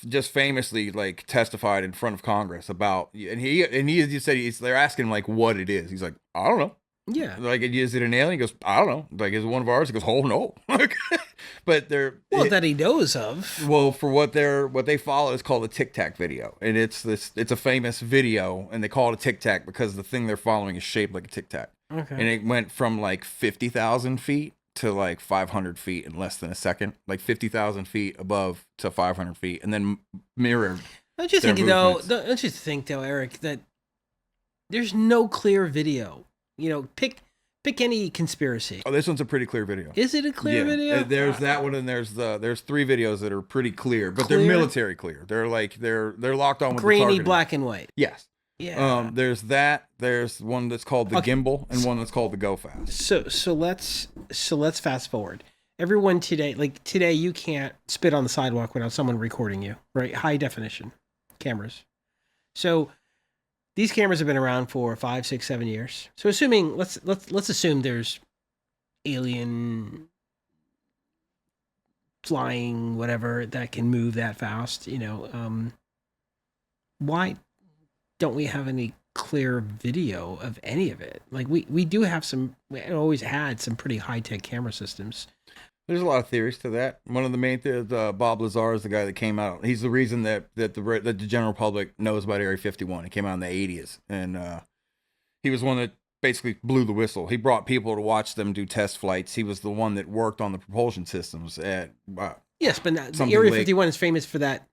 just famously like testified in front of Congress about, and he said they're asking him like what it is. He's like, I don't know. Yeah. Like, is it an alien? He goes, I don't know. Like, is it one of ours? He goes, oh no. But that he knows of. Well, for what they follow is called a Tic Tac video, and it's a famous video, and they call it a Tic Tac because the thing they're following is shaped like a Tic Tac. Okay. And it went from like 50,000 feet to like 500 feet in less than a second, like 50,000 feet above to 500 feet, and then mirrored. Don't you think though, Eric, that there's no clear video? Pick any conspiracy. Oh, this one's a pretty clear video. Is it a clear video? There's that one, and there's 3 videos that are pretty clear, but they're military clear. They're like they're locked on with grainy black and white. Yes. Yeah. There's that. There's one that's called the gimbal, and one that's called the go fast. So let's fast forward. Everyone today, you can't spit on the sidewalk without someone recording you, right? High definition cameras. So these cameras have been around for 5, 6, 7 years. So assuming let's assume there's alien flying whatever that can move that fast. Why don't we have any clear video of any of it? Like we do have we always had some pretty high tech camera systems. There's a lot of theories to that. One of the main theories, Bob Lazar is the guy that came out. He's the reason that the general public knows about Area 51. It came out in the 80s, and he was one that basically blew the whistle. He brought people to watch them do test flights. He was the one that worked on the propulsion systems at yes, but Area 51 is famous for that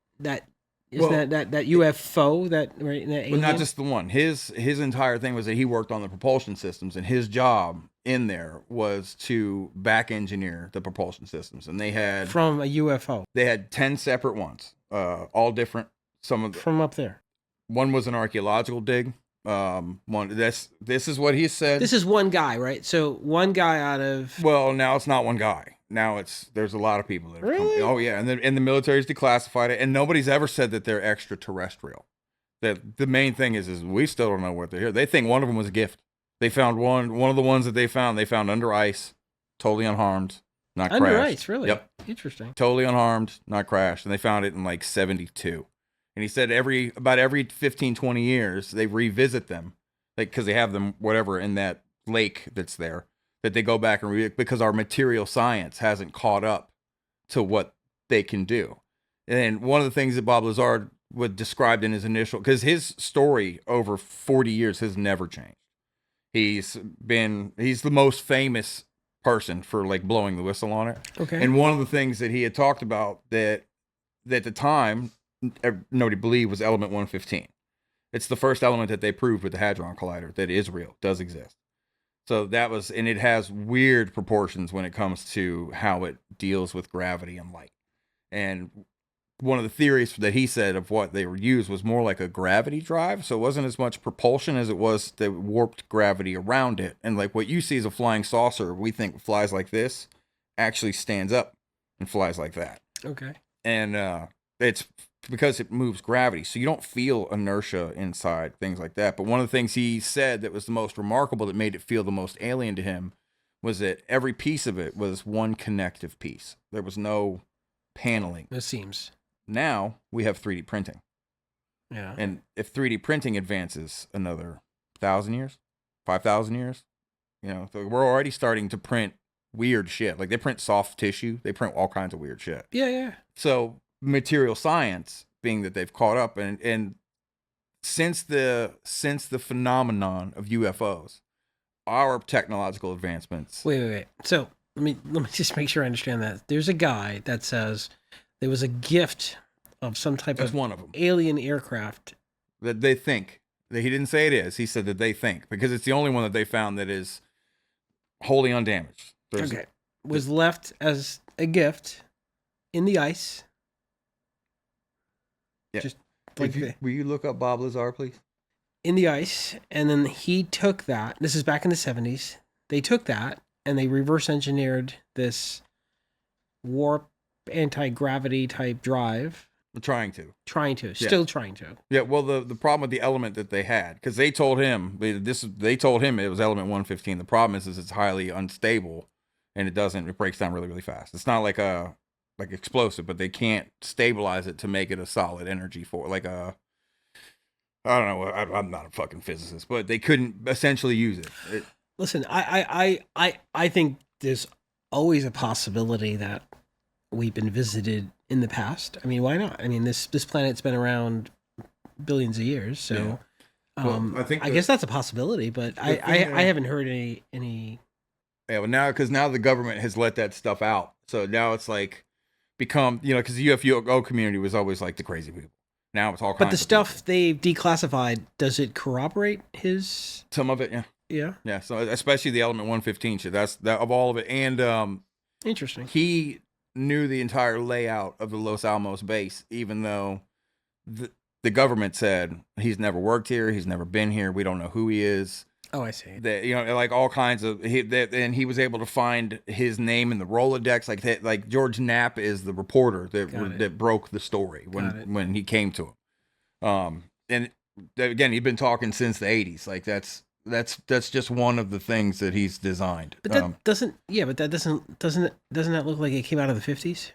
Isn't that UFO that right? That But not alien? just the one. His entire thing was that he worked on the propulsion systems, and his job in there was to back engineer the propulsion systems. And From a UFO. they had 10 separate ones, all different. From up there. One was an archaeological dig. This is what he said. This is one guy, right? So one guy out of. Well, now it's not one guy. Now there's a lot of people that Really? Oh yeah, and the military's declassified it, and nobody's ever said that they're extraterrestrial. That the main thing is we still don't know what they're here. They think one of them was a gift. They found one of the ones that they found under ice, totally unharmed, not crashed. Under ice, really? Yep. Interesting. Totally unharmed, not crashed, and they found it in like 72. And he said about every 15, 20 years they revisit them, like because they have them whatever in that lake that's there, that they go back and because our material science hasn't caught up to what they can do. And one of the things that Bob Lazar would described in his initial, because his story over 40 years has never changed. He's the most famous person for like blowing the whistle on it. Okay. And one of the things that he had talked about that at the time nobody believed was element 115. It's the first element that they proved with the Hadron Collider that is real, does exist. So that was, and it has weird proportions when it comes to how it deals with gravity and light. And one of the theories that he said of what they were used was more like a gravity drive. So it wasn't as much propulsion as it was the warped gravity around it. And like what you see as a flying saucer, we think flies like this, actually stands up and flies like that. Okay. And it's because it moves gravity. So you don't feel inertia inside, things like that. But one of the things he said that was the most remarkable, that made it feel the most alien to him, was that every piece of it was one connective piece. There was no paneling. It seems. Now we have 3D printing. Yeah. And if 3D printing advances another 1,000 years, 5,000 years, so we're already starting to print weird shit. Like they print soft tissue. They print all kinds of weird shit. Yeah. So material science, being that they've caught up, and since the phenomenon of UFOs, our technological advancements. Wait. So let me just make sure I understand that. There's a guy that says there was a gift of some type That's of one of them. Alien aircraft That they think. That he didn't say it is. He said that they think, because it's the only one that they found that is wholly undamaged. Was left as a gift in the ice. Yeah. Just like will you look up Bob Lazar, please? In the ice, and then he took that. This is back in the 70s. They took that and they reverse engineered this warp anti-gravity type drive. Trying to. Still trying to. Yeah, well, the problem with the element that they had, because they told him it was element 115. The problem is it's highly unstable, and it breaks down really, really fast. It's not like explosive, but they can't stabilize it to make it a solid energy for I don't know. I'm not a fucking physicist, but they couldn't essentially use it. Listen, I think there's always a possibility that we've been visited in the past. I mean, why not? I mean, this planet's been around billions of years, so yeah. Well, I guess that's a possibility. But I haven't heard any. Yeah, well, because now the government has let that stuff out, so now it's like become because the UFO community was always like the crazy people. Now it's all kinds. But the stuff they've declassified, does it corroborate his? Some of it, yeah. Yeah. Yeah. So especially the element 115 shit. That's that of all of it. And interesting. He knew the entire layout of the Los Alamos base, even though the government said he's never worked here, he's never been here, we don't know who he is. Oh, I see. That like all kinds of and he was able to find his name in the Rolodex. Like George Knapp is the reporter that broke the story when he came to him. And again, he'd been talking since the 80s. Like that's just one of the things that he's designed. But that doesn't that look like it came out of the 50s?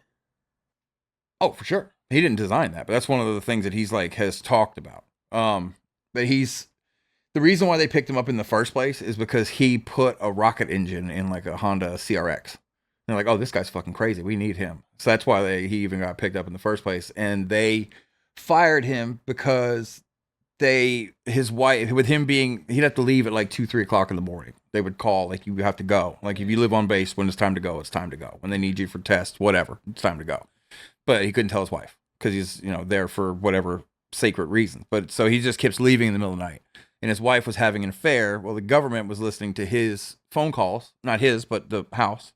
Oh, for sure. He didn't design that, but that's one of the things that he's has talked about. But the reason why they picked him up in the first place is because he put a rocket engine in like a Honda CRX. And they're like, oh, this guy's fucking crazy. We need him. So that's why he even got picked up in the first place. And they fired him because his wife, with him being, he'd have to leave at like 2-3 o'clock in the morning. They would call, like, you have to go. Like, if you live on base, when it's time to go, it's time to go. When they need you for tests, whatever, it's time to go. But he couldn't tell his wife. because he's, there for whatever sacred reason. But so he just keeps leaving in the middle of the night. And his wife was having an affair. Well, the government was listening to his phone calls, not his, but the house,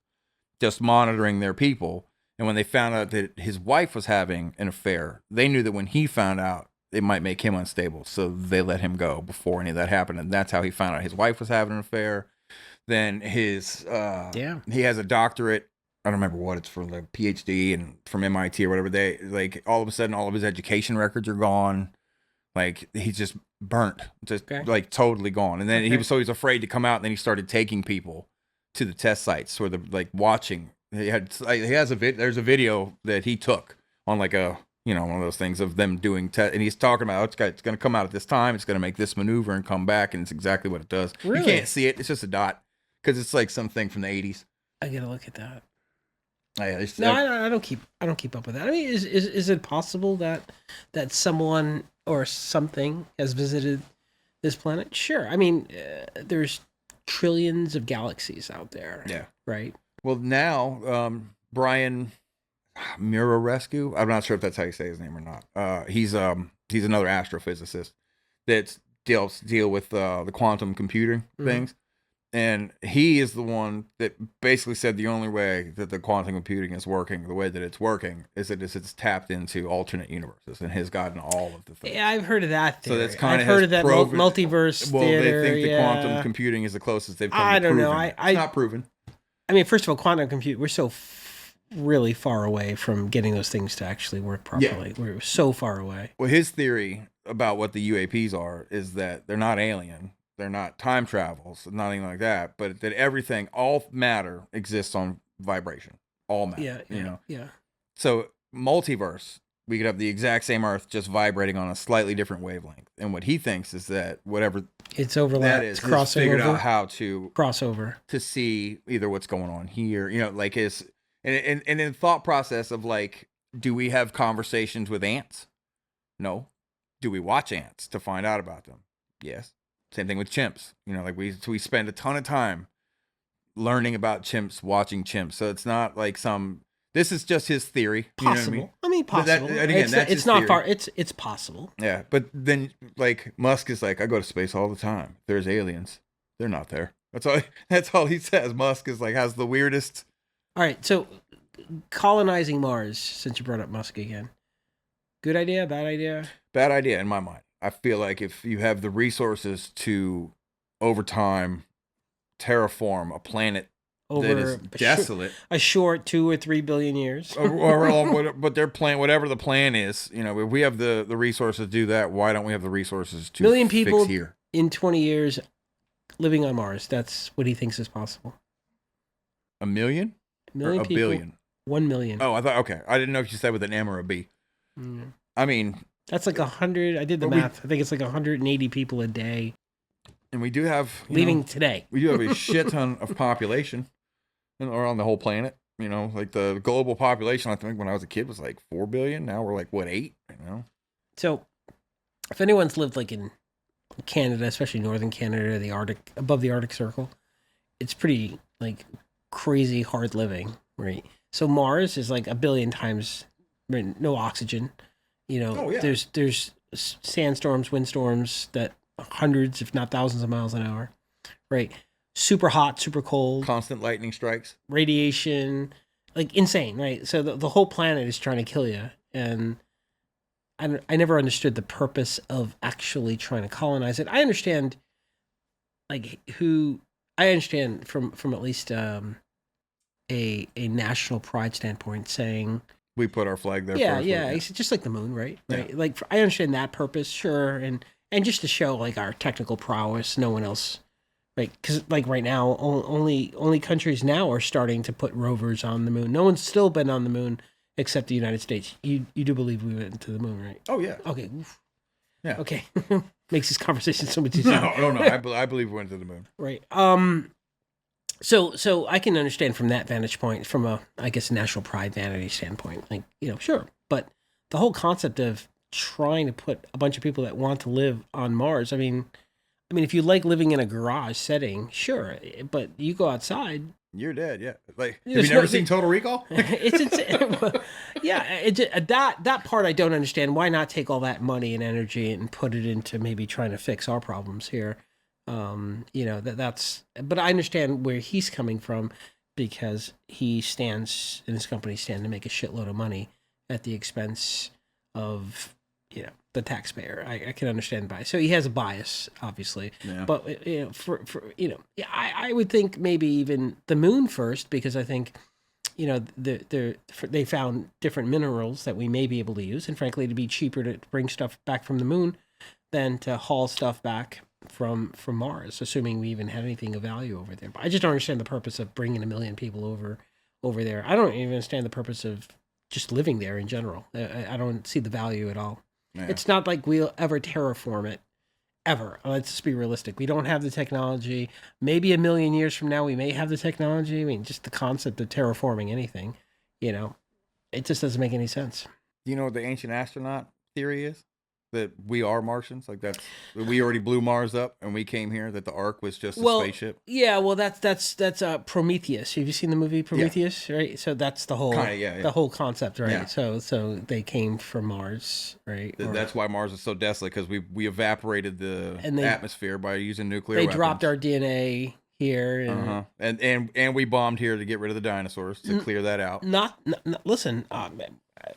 just monitoring their people. And when they found out that his wife was having an affair, they knew that when he found out, it might make him unstable. So they let him go before any of that happened. And that's how he found out his wife was having an affair. Then he has a doctorate. I don't remember what it's for, like PhD and from MIT or whatever. They like all of a sudden, all of his education records are gone. Like he's just burnt, like totally gone. And then he was afraid to come out. And then he started taking people to the test sites where they're like watching. There's a video that he took on like a, one of those things of them doing tests, and he's talking about it's going to come out at this time. It's going to make this maneuver and come back, and it's exactly what it does. Really? You can't see it. It's just a dot because it's like something from the 80s. I gotta look at that. I don't keep up with that. I mean, is it possible that someone or something has visited this planet? Sure. I mean, there's trillions of galaxies out there. Yeah. Right. Well, now Brian Murorescu, I'm not sure if that's how you say his name or not. He's another astrophysicist that deal with the quantum computing things. And he is the one that basically said the only way that the quantum computing is working the way that it's working is that it's tapped into alternate universes and has gotten all of the things. Yeah, I've heard of that theory. So that's kind of heard of that multiverse theater. They think the quantum computing is the closest they've come to I don't know. It's not proven. I mean, first of all, quantum compute, we're so really far away from getting those things to actually work properly. Yeah. We're so far away. Well, his theory about what the UAPs are is that they're not alien. They're not time travels, nothing like that, but that everything, all matter exists on vibration. All matter, Yeah. So multiverse, we could have the exact same Earth just vibrating on a slightly different wavelength. And what he thinks is that whatever it's overlap, that is, he's figured out how to crossover to see either what's going on here, like his and in the thought process of like, do we have conversations with ants? No. Do we watch ants to find out about them? Yes. Same thing with chimps. Like we spend a ton of time learning about chimps, watching chimps. So it's not like this is just his theory. Possible. You know what I mean, possible. It's not far. It's possible. Yeah. But then like Musk is like, I go to space all the time. There's aliens. They're not there. That's all he says. Musk is like, has the weirdest. All right. So colonizing Mars, since you brought up Musk again. Good idea? Bad idea? Bad idea in my mind. I feel like if you have the resources to, over time, terraform a planet that is desolate, a short 2 or 3 billion years, but their plan, whatever the plan is, if we have the resources to do that, why don't we have the resources to million people fix here in 20 years living on Mars? That's what he thinks is possible. A million? Million or a people, billion? 1 million. Oh, I thought okay. I didn't know if you said with an M or a B. I mean. That's like 100. I did the math. I think it's like 180 people a day. And we do have leaving today. We do have a shit ton of population, around the whole planet. Like the global population. I think when I was a kid was like 4 billion. Now we're like 8. So, if anyone's lived like in Canada, especially northern Canada, the Arctic, above the Arctic Circle, it's pretty like crazy hard living, right? So Mars is like 1 billion times no oxygen. There's sandstorms, windstorms that hundreds, if not thousands of miles an hour, right? Super hot, super cold. Constant lightning strikes. Radiation, like insane, right? So the whole planet is trying to kill you. And I never understood the purpose of actually trying to colonize it. I understand, from at least a national pride standpoint saying, we put our flag there. Yeah, it's just like the moon, right? Yeah. Right. Like I understand that purpose, sure, and just to show like our technical prowess. No one else, right? Because like right now, only countries now are starting to put rovers on the moon. No one's still been on the moon except the United States. You do believe we went to the moon, right? Oh yeah. Okay. Yeah. Okay. Makes this conversation so much easier. No. I believe we went to the moon. Right. So I can understand from that vantage point, from a, I guess, national pride vanity standpoint, like, sure. But the whole concept of trying to put a bunch of people that want to live on Mars, I mean, if you like living in a garage setting, sure. But you go outside, You're dead. Yeah. Like, You have know, you never seen Total Recall? it's insane. Yeah, that part I don't understand. Why not take all that money and energy and put it into maybe trying to fix our problems here? You know, that's. But I understand where he's coming from because he stands and his company stand to make a shitload of money at the expense of the taxpayer. I can understand bias. So he has a bias, obviously. Yeah. But for I would think maybe even the moon first, because I think they found different minerals that we may be able to use, and frankly, it'd be cheaper to bring stuff back from the moon than to haul stuff back from Mars, assuming we even had anything of value over there. But I just don't understand the purpose of bringing 1 million people over there. I don't even understand the purpose of just living there in general. I don't see the value at all. Yeah. It's not like we'll ever terraform it, ever. Let's just be realistic. We don't have the technology. Maybe 1 million years from now, we may have the technology. I mean, just the concept of terraforming anything, it just doesn't make any sense. Do you know what the ancient astronaut theory is? That we are Martians, like that we already blew Mars up and we came here. That the Ark was just a spaceship. Yeah, well, that's Prometheus. Have you seen the movie Prometheus? Yeah. Right. So that's the whole the whole concept, right? Yeah. So they came from Mars, right? That's why Mars is so desolate, because we evaporated the atmosphere by using nuclear. They weapons. Dropped our DNA here, and we bombed here to get rid of the dinosaurs to clear that out. Listen.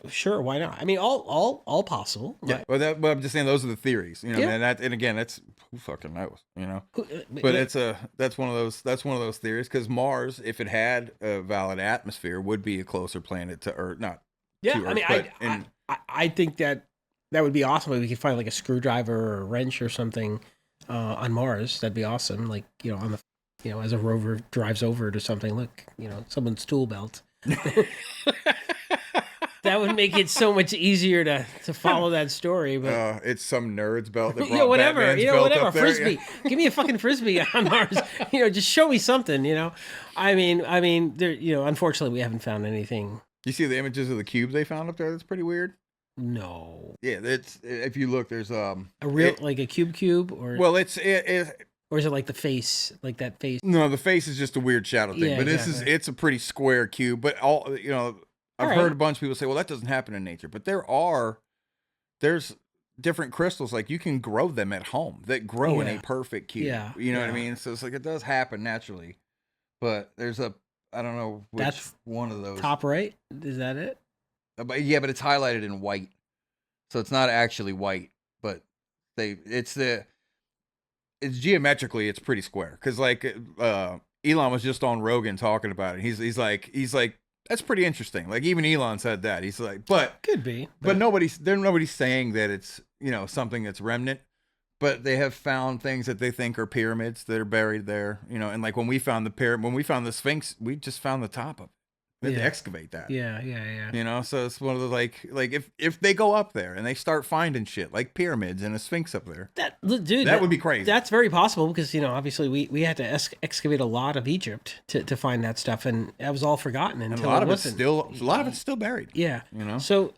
Sure, why not? I mean, all possible. Yeah, but I'm just saying those are the theories, and again, that's who fucking knows, But that's one of those theories, because Mars, if it had a valid atmosphere, would be a closer planet to Earth, not. Yeah, to Earth, I think that would be awesome if we could find like a screwdriver or a wrench or something on Mars. That'd be awesome. Like on the as a rover drives over to something, look, someone's tool belt. That would make it so much easier to follow that story. But it's some nerd's belt that brought whatever, Batman's belt whatever. Up there. Frisbee. Give me a fucking frisbee on Mars. Just show me something. I mean, there. Unfortunately, we haven't found anything. You see the images of the cubes they found up there? That's pretty weird. No. Yeah, it's if you look, there's a real like a cube or well, or is it like the face, like that face? No, the face is just a weird shadow thing. Yeah, but exactly. it's a pretty square cube. But I've heard a bunch of people say, well, that doesn't happen in nature. But there's different crystals, like you can grow them at home that grow in a perfect cube. Yeah. You know what I mean? So it's like it does happen naturally. But there's I don't know which That's one of those. Top right? Is that it? But it's highlighted in white. So it's not actually white, but it's geometrically it's pretty square. Because like Elon was just on Rogan talking about it. He's like that's pretty interesting. Like even Elon said that. He's like, but could be, but nobody's saying that it's something that's remnant. But they have found things that they think are pyramids that are buried there. And like when we found the Sphinx, we just found the top of it. We had to excavate that. Yeah. So it's one of the like if they go up there and they start finding shit like pyramids and a Sphinx up there, that would be crazy. That's very possible because obviously we had to excavate a lot of Egypt to find that stuff, and that was all forgotten until a lot of it's still buried. Yeah. So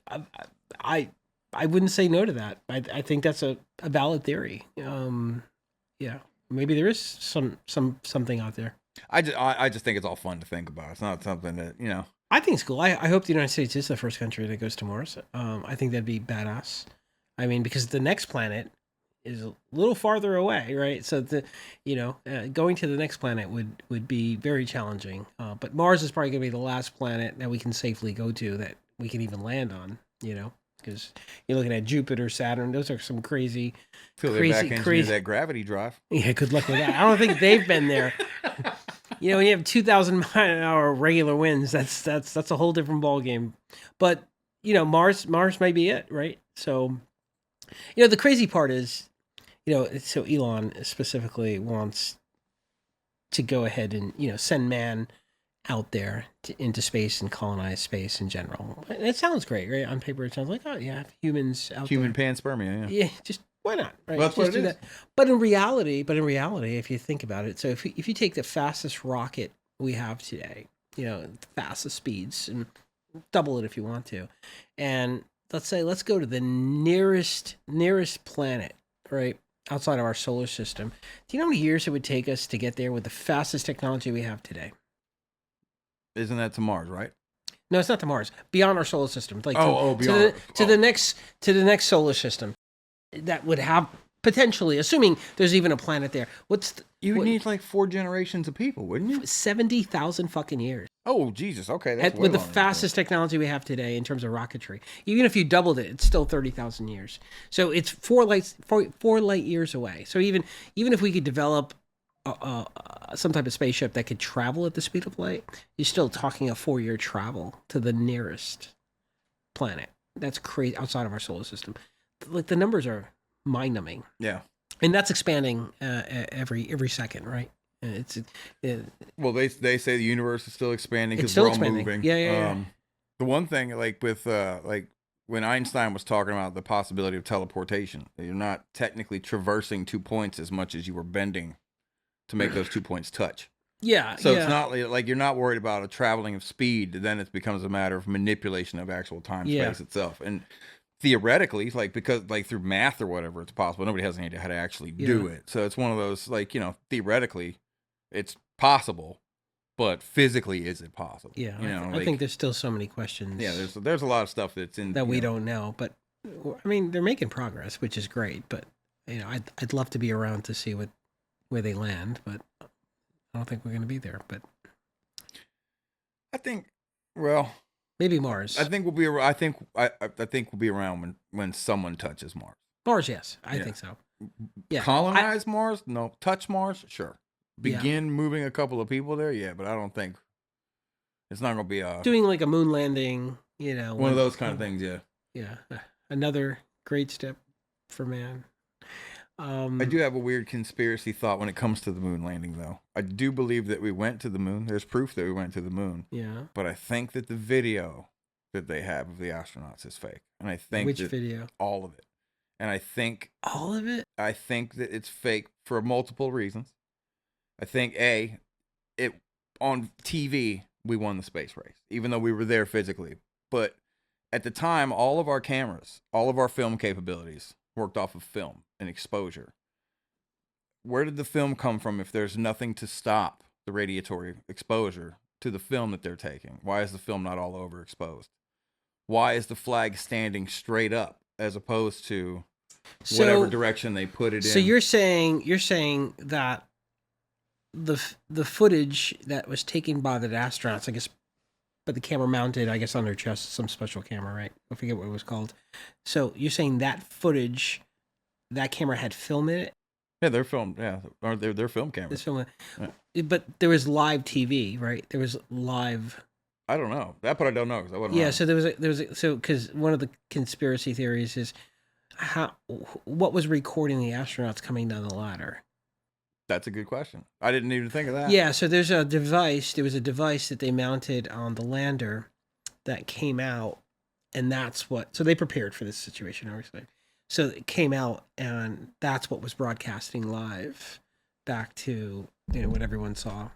I wouldn't say no to that. I think that's a valid theory. Yeah. Maybe there is something out there. I just think it's all fun to think about. It's not something that, I think it's cool. I hope the United States is the first country that goes to Mars. I think that'd be badass. I mean, because the next planet is a little farther away, right? So going to the next planet would be very challenging. But Mars is probably going to be the last planet that we can safely go to, that we can even land on, because you're looking at Jupiter, Saturn. Those are some crazy that gravity drive. Yeah, good luck with that. I don't think they've been there. When you have 2,000 mile an hour regular winds, that's a whole different ballgame. But Mars might be it, right? So, the crazy part is, so Elon specifically wants to go ahead and send man out there into space and colonize space in general. It sounds great, right? On paper, it sounds like, oh yeah, humans out human there. Panspermia. Yeah, just why not? Right? Well, that's what it is. That. But in reality, if you think about it, so if you take the fastest rocket we have today, the fastest speeds, and double it if you want to, and let's go to the nearest planet, right, outside of our solar system. Do you know how many years it would take us to get there with the fastest technology we have today? Isn't that to Mars, right? No, it's not to Mars. Beyond our solar system, like Beyond. to the next solar system that would have potentially, assuming there's even a planet there. You would need like 4 generations of people, wouldn't you? 70,000 fucking years. Oh, Jesus. Okay, that's way With the longer than fastest technology we have today in terms of rocketry. Even if you doubled it, it's still 30,000 years. So it's 4 light years away. So even if we could develop some type of spaceship that could travel at the speed of light, you're still talking a 4-year travel to the nearest planet. That's crazy, outside of our solar system. Like, the numbers are mind-numbing. Yeah. And that's expanding every second, right? Well, they say the universe is still expanding It's because still we're all expanding. moving. Yeah. The one thing, like with like when Einstein was talking about the possibility of teleportation, you're not technically traversing 2 points as much as you were bending to make those 2 points touch. Yeah. So it's not like you're not worried about a traveling of speed. Then it becomes a matter of manipulation of actual time space itself. And theoretically, like, because like through math or whatever, it's possible. Nobody has any idea how to actually do it. So it's one of those, like, theoretically, it's possible, but physically, is it possible? Yeah, I think there's still so many questions. Yeah, there's a lot of stuff that's in that we don't know, but I mean, they're making progress, which is great. But I'd love to be around to see where they land, but I don't think we're going to be there. But I think, well, maybe Mars. I think we'll be. I think we'll be around when someone touches Mars. Mars, yes, I think so. Yeah, colonize Mars? No, touch Mars? Sure. Begin moving a couple of people there? Yeah, but I don't think it's not going to be doing like a moon landing, one of those kind of things, yeah. Yeah, another great step for man. I do have a weird conspiracy thought when it comes to the moon landing, though. I do believe that we went to the moon. There's proof that we went to the moon. Yeah. But I think that the video that they have of the astronauts is fake. And I think Which video? All of it. And I think all of it? I think that it's fake for multiple reasons. I think on TV we won the space race, even though we were there physically. But at the time, all of our cameras, all of our film capabilities worked off of film and exposure. Where did the film come from if there's nothing to stop the radiatory exposure to the film that they're taking? Why is the film not all overexposed? Why is the flag standing straight up as opposed to whatever direction they put it in? So you're saying that the footage that was taken by the astronauts, I guess, but the camera mounted, I guess, on their chest, some special camera, right? I forget what it was called. So you're saying that footage, that camera had film in it? Yeah, they're filmed. Yeah, they're film cameras. Film. Yeah. But there was live TV, right? There was live. I don't know that, but I don't know because I wasn't. Yeah, so there was because one of the conspiracy theories is what was recording the astronauts coming down the ladder. That's a good question. I didn't even think of that. Yeah, so there was a device that they mounted on the lander that came out, and so they prepared for this situation, obviously. So it came out, and that's what was broadcasting live back to what everyone saw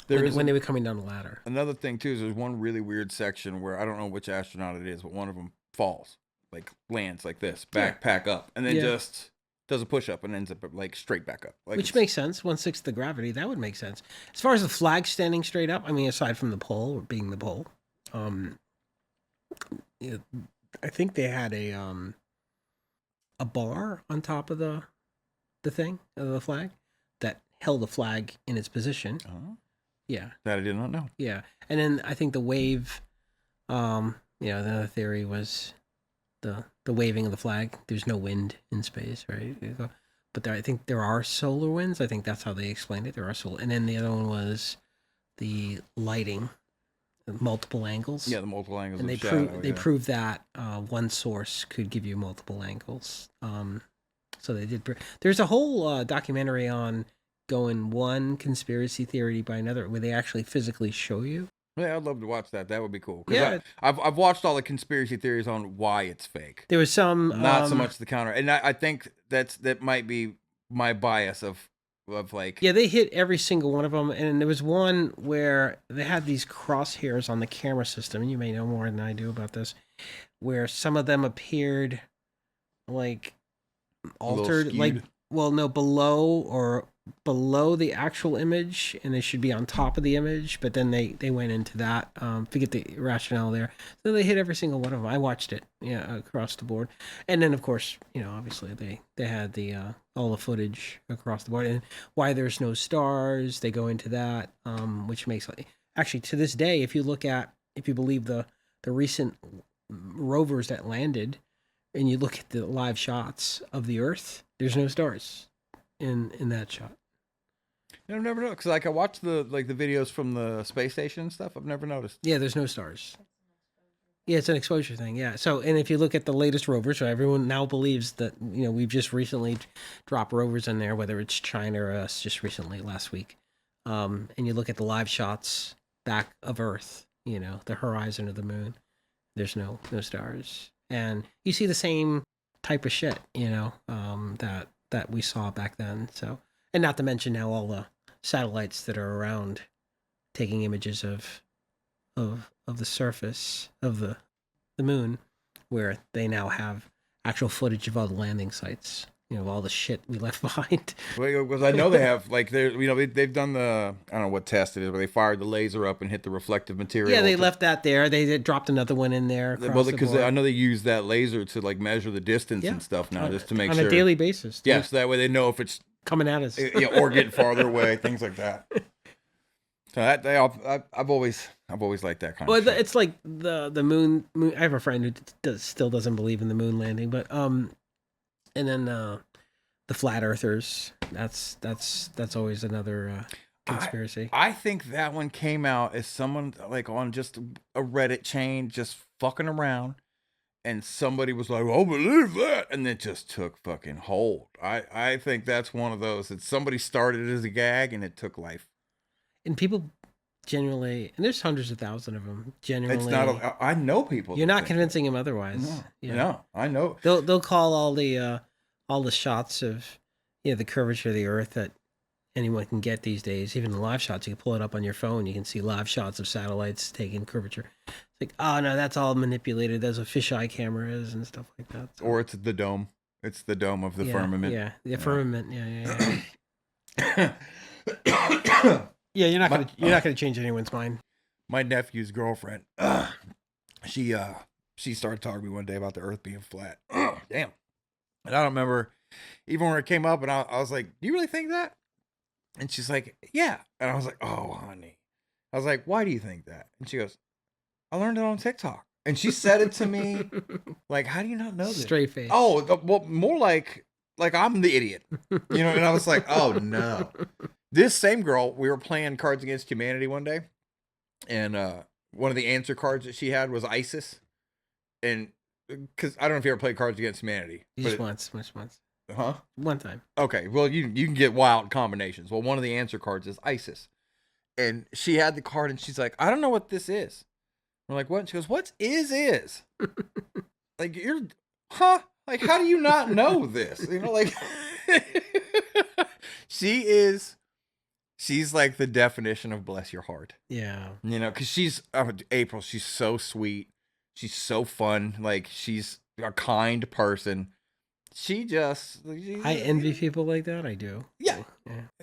when they were coming down the ladder. Another thing too is there's one really weird section where I don't know which astronaut it is, but one of them falls, like lands like this, backpack up, and then just does a push-up and ends up like straight back up. Which makes sense. 1/6 the gravity. That would make sense. As far as the flag standing straight up, I mean, aside from the pole, or being the pole, I think they had a bar on top of the thing, of the flag, that held the flag in its position. Uh-huh. Yeah. That I did not know. Yeah. And then I think the wave, the other theory was the waving of the flag. There's no wind in space, right? But I think there are solar winds. I think that's how they explained it. There are solar. And then the other one was the lighting, multiple angles. Yeah, the multiple angles. And they proved that one source could give you multiple angles. So they did. There's a whole documentary on going one conspiracy theory by another, where they actually physically show you. Yeah, I'd love to watch that. That would be cool. Yeah, I've watched all the conspiracy theories on why it's fake. There was some, not so much the counter, and I think that might be my bias of like. Yeah, they hit every single one of them, and there was one where they had these crosshairs on the camera system, and you may know more than I do about this, where some of them appeared like altered, like below or below the actual image and they should be on top of the image, but then they went into that. Forget the rationale there. So they hit every single one of them. I watched it, yeah, across the board. And then of course, obviously they had the all the footage across the board, and why there's no stars. They go into that, which makes, actually, to this day, if you believe the recent rovers that landed, and you look at the live shots of the Earth, there's no stars in that shot. I've never noticed, because I watched the videos from the space station and stuff. I've never noticed. Yeah, there's no stars. Yeah, it's an exposure thing. Yeah. So, and if you look at the latest rovers, so everyone now believes that we've just recently dropped rovers in there, whether it's China or us, just recently last week. And you look at the live shots back of Earth, the horizon of the moon. There's no stars, and you see the same type of shit, that we saw back then. So, and not to mention now all the satellites that are around taking images of the surface of the moon, where they now have actual footage of all the landing sites, of all the shit we left behind. Well, because I know they have, they've done the, I don't know what test it is, where they fired the laser up and hit the reflective material. Yeah, they left that there. They dropped another one in there. Well, because I know they use that laser to measure the distance and stuff now, just to make sure on a daily basis. Yeah, so that way they know if it's coming at us, or getting farther away, things like that. So I've always liked that kind of shit. It's like the moon. I have a friend who still doesn't believe in the moon landing, but and then the flat earthers. That's always another conspiracy. I think that one came out as someone on just a Reddit chain, just fucking around, and somebody was like, "Oh, believe that," and it just took fucking hold. I think that's one of those that somebody started as a gag and it took life. And people genuinely, and there's hundreds of thousands of them. Genuinely, it's not. I know people. You're not convincing them otherwise. No, I know. They'll call all the shots of the curvature of the Earth that anyone can get these days. Even the live shots, you can pull it up on your phone. You can see live shots of satellites taking curvature. It's like, oh no, that's all manipulated. Those are fisheye cameras and stuff like that. So. Or it's the dome. It's the dome of the firmament. Yeah, the firmament. Yeah. Yeah, you're not gonna change anyone's mind. My nephew's girlfriend, she started talking to me one day about the Earth being flat. Damn. And I don't remember even when it came up, and I was like, "Do you really think that?" And she's like, "Yeah." And I was like, "Oh, honey." I was like, "Why do you think that?" And she goes, "I learned it on TikTok." And she said it to me like, "How do you not know this?" Straight face. Oh, well, more like I'm the idiot, And I was like, "Oh no." This same girl, we were playing Cards Against Humanity one day, and one of the answer cards that she had was ISIS, and because I don't know if you ever played Cards Against Humanity. Just once. Huh? One time. Okay, well you can get wild combinations. Well, one of the answer cards is ISIS, and she had the card, and she's like, "I don't know what this is." We're like, "What?" And she goes, "What's is?" Like, you're, huh? Like, how do you not know this? She's like the definition of bless your heart. Yeah. Because she's April. She's so sweet. She's so fun. Like, she's a kind person. I envy people like that. I do. Yeah.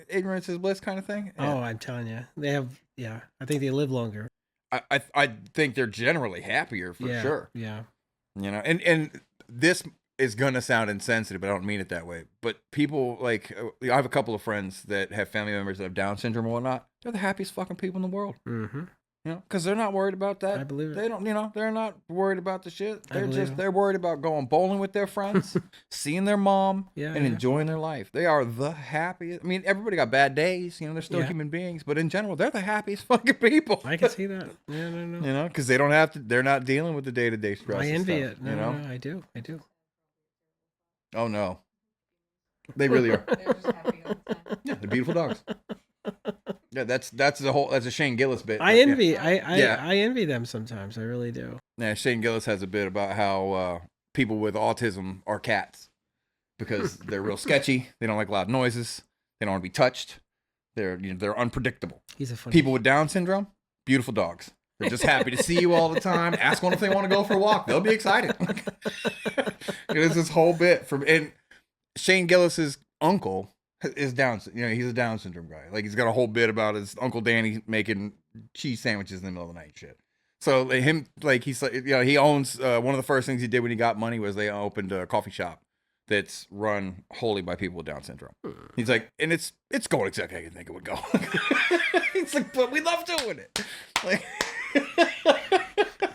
Ignorance is bliss kind of thing. Yeah. Oh, I'm telling you. They have, I think they live longer. I think they're generally happier for sure. Yeah. And this is gonna sound insensitive, but I don't mean it that way. But people I have a couple of friends that have family members that have Down syndrome and whatnot. They're the happiest fucking people in the world. Mm-hmm. Because they're not worried about that. I believe it. They don't. They're not worried about the shit. They're worried about going bowling with their friends, seeing their mom, and enjoying their life. They are the happiest. I mean, everybody got bad days. They're still human beings, but in general, they're the happiest fucking people. I can see that. Yeah, no. Because they don't have to. They're not dealing with the day-to-day stress. I envy stuff, it. No, I do. Oh no, they really are. They're just happy all the time. Yeah, they're beautiful dogs. Yeah, that's a Shane Gillis bit. I envy I envy them sometimes. I really do. Yeah, Shane Gillis has a bit about how people with autism are cats because they're real sketchy. They don't like loud noises. They don't want to be touched. They're unpredictable. He's a funny. People with Down syndrome, beautiful dogs. They're just happy to see you all the time. Ask one if they want to go for a walk. They'll be excited. There's this whole bit and Shane Gillis's uncle is Down. He's a Down syndrome guy. Like he's got a whole bit about his Uncle Danny making cheese sandwiches in the middle of the night. Shit. So him, like he's like, he owns one of the first things he did when he got money was they opened a coffee shop that's run wholly by people with Down syndrome. He's like, and it's going exactly how you think it would go. He's like, but we love doing it. Like,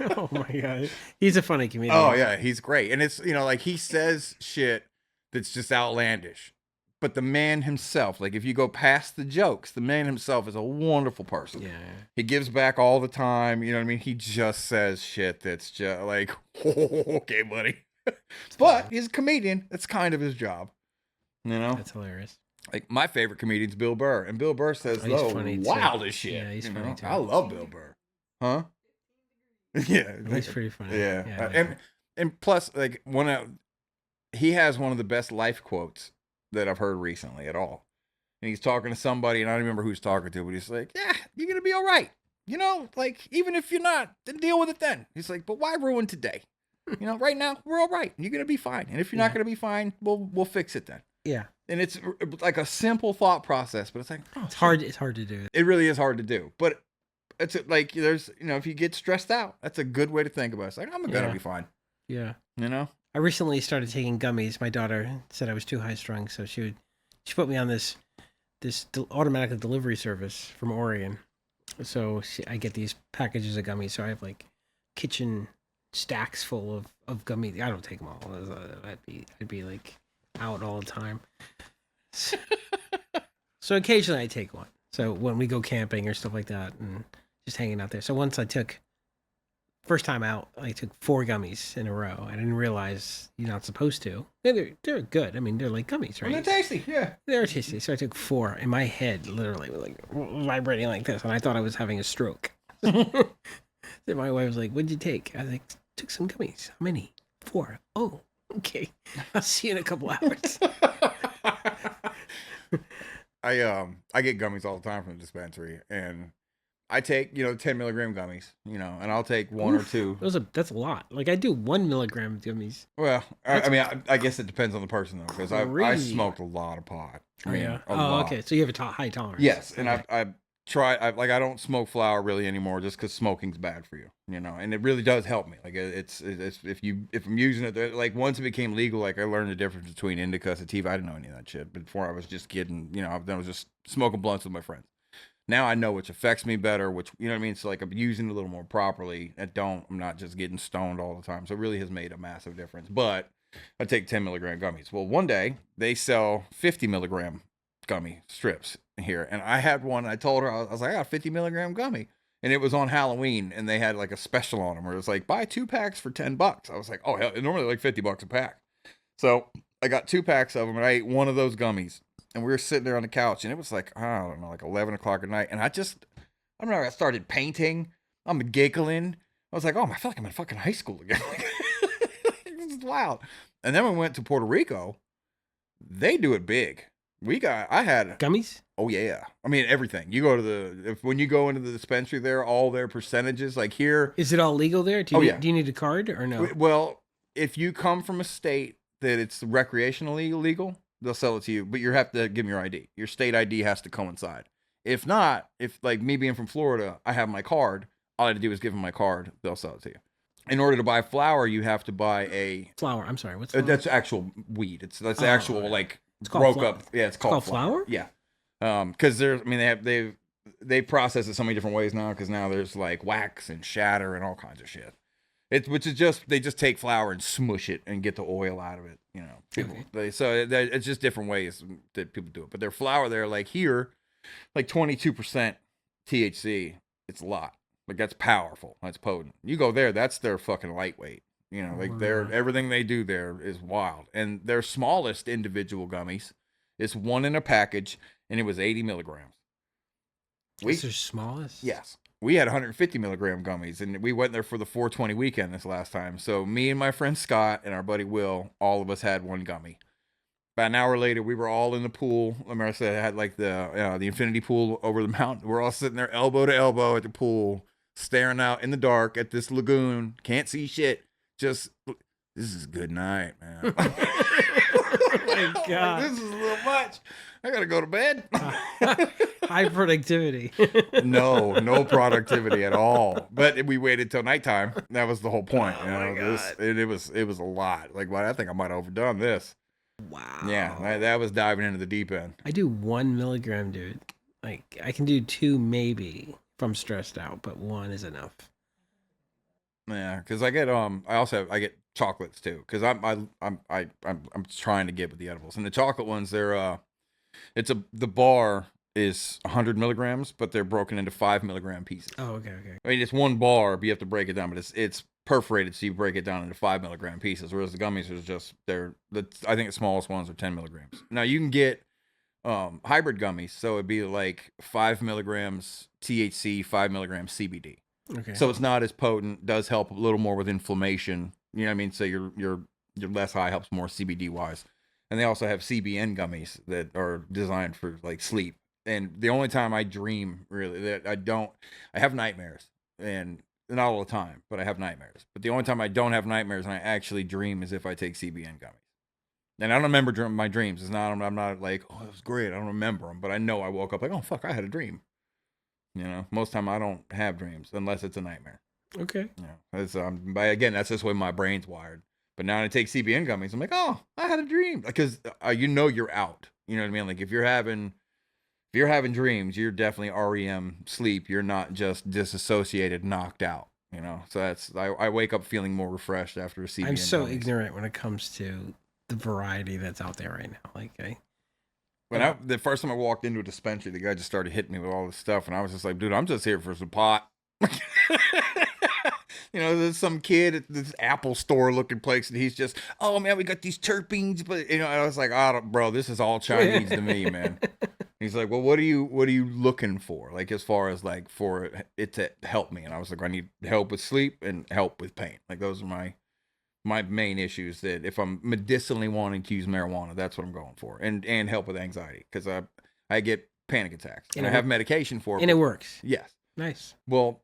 Oh my god, he's a funny comedian. oh yeah, he's great, and it's like he says shit that's just outlandish. But the man himself, like if you go past the jokes, the man himself is a wonderful person. Yeah. He gives back all the time. You know what I mean? He just says shit that's just like, oh, okay, buddy. But he's a comedian. That's kind of his job. That's hilarious. Like my favorite comedian's Bill Burr, and Bill Burr says the wildest shit. Yeah, he's funny too. I love Bill Burr. Huh? Yeah, he's pretty funny. Yeah, and plus, like he has one of the best life quotes that I've heard recently at all. And he's talking to somebody, and I don't remember who he's talking to, but he's like, "Yeah, you're gonna be all right. Like even if you're not, then deal with it then." He's like, "But why ruin today? Right now we're all right. You're gonna be fine. And if you're not gonna be fine, we'll fix it then." Yeah. And it's like a simple thought process, but it's like it's hard. It's hard to do. It really is hard to do, but it's like there's if you get stressed out, that's a good way to think about it. It's like I'm gonna be fine. Yeah. I recently started taking gummies. My daughter said I was too high strung, so she put me on this automatic delivery service from Oregon. So I get these packages of gummies. So I have like kitchen stacks full of gummies. I don't take them all. I'd be like out all the time. So occasionally I take one. So when we go camping or stuff like that and just hanging out there. So once first time out, I took 4 gummies in a row. I didn't realize you're not supposed to. They're good. I mean, they're like gummies, right? Well, they're tasty, yeah. They're tasty. So I took 4, and my head literally was like vibrating like this, and I thought I was having a stroke. Then my wife was like, "What'd you take?" I was like, "Took some gummies." "How many?" 4. "Oh, okay. I'll see you in a couple hours." I get gummies all the time from the dispensary, and I take 10 milligram gummies, and I'll take 1 or 2. That's a lot. Like I do 1 milligram gummies. Well, I mean, I guess it depends on the person though, because I smoked a lot of pot. A lot. Okay. So you have a high tolerance. Yes, and okay. I don't smoke flower really anymore, just because smoking's bad for you, and it really does help me. Like it's if I'm using it, like once it became legal, like I learned the difference between indica, sativa. I didn't know any of that shit before. I was just kidding, I was just smoking blunts with my friends. Now I know which affects me better, which, what I mean? So like I'm using it a little more properly. I'm not just getting stoned all the time. So it really has made a massive difference. But I take 10 milligram gummies. Well, one day they sell 50 milligram gummy strips here. And I had one. I told her, I was like, I got a 50 milligram gummy. And it was on Halloween, and they had like a special on them where it was like, buy 2 packs for $10. I was like, oh, hell, normally like $50 a pack. So I got 2 packs of them, and I ate one of those gummies. And we were sitting there on the couch, and it was like, I don't know, like 11 o'clock at night. And I don't know, I started painting. I'm giggling. I was like, oh, I feel like I'm in fucking high school again. This is wild. And then we went to Puerto Rico. They do it big. I had gummies. Oh yeah. I mean, everything. You go to when you go into the dispensary there, all their percentages, like here. Is it all legal there? Do you need a card or no? Well, if you come from a state that it's recreationally illegal, they'll sell it to you, but you have to give them your ID. Your state ID has to coincide. If not, if like me being from Florida, I have my card. All I have to do is give them my card. They'll sell it to you. In order to buy flour, you have to buy a flour. I'm sorry. What's flour? That's actual weed. That's the actual like it's called broke flour. up. Yeah, it's called flour. Yeah. Because they process it so many different ways now. Because now there's like wax and shatter and all kinds of shit. They just take flour and smush it and get the oil out of it. It's just different ways that people do it. But their flour there, like here, like 22% THC. It's a lot. Like that's powerful. That's potent. You go there, that's their fucking lightweight. Everything they do there is wild. And their smallest individual gummies is 1 in a package, and it was 80 milligrams. That's their smallest? Yes. We had 150 milligram gummies, and we went there for the 420 weekend this last time. So me and my friend Scott and our buddy Will, all of us had 1 gummy. About an hour later, we were all in the pool. Remember I said I had like the infinity pool over the mountain. We're all sitting there elbow to elbow at the pool, staring out in the dark at this lagoon. Can't see shit. Just, this is a good night, man. my God. This is a little much. I gotta go to bed. High productivity. No productivity at all. But we waited till nighttime. That was the whole point. Oh You my know, God. it was a lot. Like, well, I think I might have overdone this. Wow. Yeah, that was diving into the deep end. I do 1 milligram, dude. Like I can do 2 maybe if I'm stressed out, but 1 is enough. Yeah, because I get chocolates too. Because I'm trying to get with the edibles, and the chocolate ones the bar is 100 milligrams, but they're broken into 5 milligram pieces. Oh, okay. I mean, it's one bar, but you have to break it down. But it's perforated, so you break it down into 5 milligram pieces. Whereas the gummies are just I think the smallest ones are 10 milligrams. Now you can get hybrid gummies, so it'd be like 5 milligrams THC, 5 milligrams CBD. Okay. So it's not as potent. Does help a little more with inflammation. You know what I mean? So you're less high, helps more CBD wise. And they also have CBN gummies that are designed for like sleep. And the only time I dream really that I have nightmares, and not all the time, but I have nightmares. But the only time I don't have nightmares and I actually dream is if I take CBN gummies. And I don't remember my dreams. I'm not like, oh, it was great. I don't remember them, but I know I woke up like, oh fuck, I had a dream. You know, most time I don't have dreams unless it's a nightmare. Okay. Yeah, but again, that's just the way my brain's wired. But now when I take CBN gummies, I'm like, oh, I had a dream, because you're out. You know what I mean? Like if you're having dreams, you're definitely REM sleep. You're not just disassociated, knocked out. You know, so I wake up feeling more refreshed after a CBN. I'm so gummies. ignorant when it comes to the variety that's out there right now. Like the first time I walked into a dispensary, the guy just started hitting me with all this stuff, and I was just like, dude, I'm just here for some pot. You know, there's some kid at this Apple store looking place, and he's just, oh man, we got these terpenes, but you know, I was like, oh, bro, this is all Chinese to me, man. He's like, well, what are you looking for? Like, as far as like for it to help me? And I was like, I need help with sleep and help with pain. Like, those are my main issues. That if I'm medicinally wanting to use marijuana, that's what I'm going for, and help with anxiety, because I get panic attacks, and I have medication for it. And it works. Yes. Nice. Well,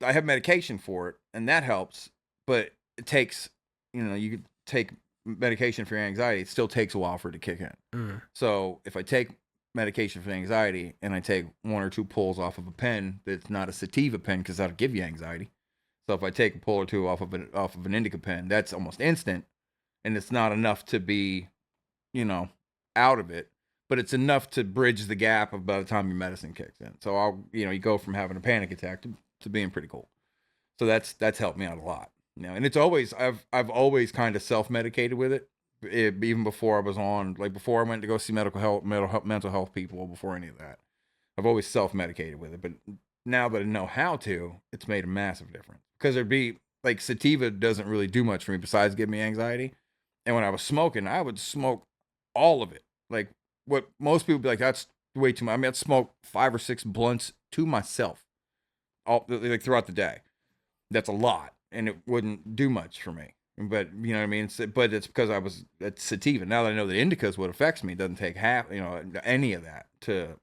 I have medication for it, and that helps, but it takes, you could take medication for your anxiety. It still takes a while for it to kick in. Mm. So if I take medication for anxiety and I take 1 or 2 pulls off of a pen that's not a sativa pen, because that'll give you anxiety. So if I take a pull or 2 off of an indica pen, that's almost instant, and it's not enough to be, out of it, but it's enough to bridge the gap of by the time your medicine kicks in. So you go from having a panic attack to being pretty cool. So that's helped me out a lot. And it's always, I've always kind of self-medicated with it, even before I was on, like before I went to go see mental health people, before any of that. I've always self-medicated with it, but now that I know how to, it's made a massive difference. Because there'd be, like, sativa doesn't really do much for me besides give me anxiety. And when I was smoking, I would smoke all of it. Like, what most people be like, that's way too much. I mean, I'd smoke 5 or 6 blunts to myself, like throughout the day. That's a lot, and it wouldn't do much for me. But you know what I mean. But it's because I was at sativa. Now that I know that indica is what affects me, it doesn't take any of that to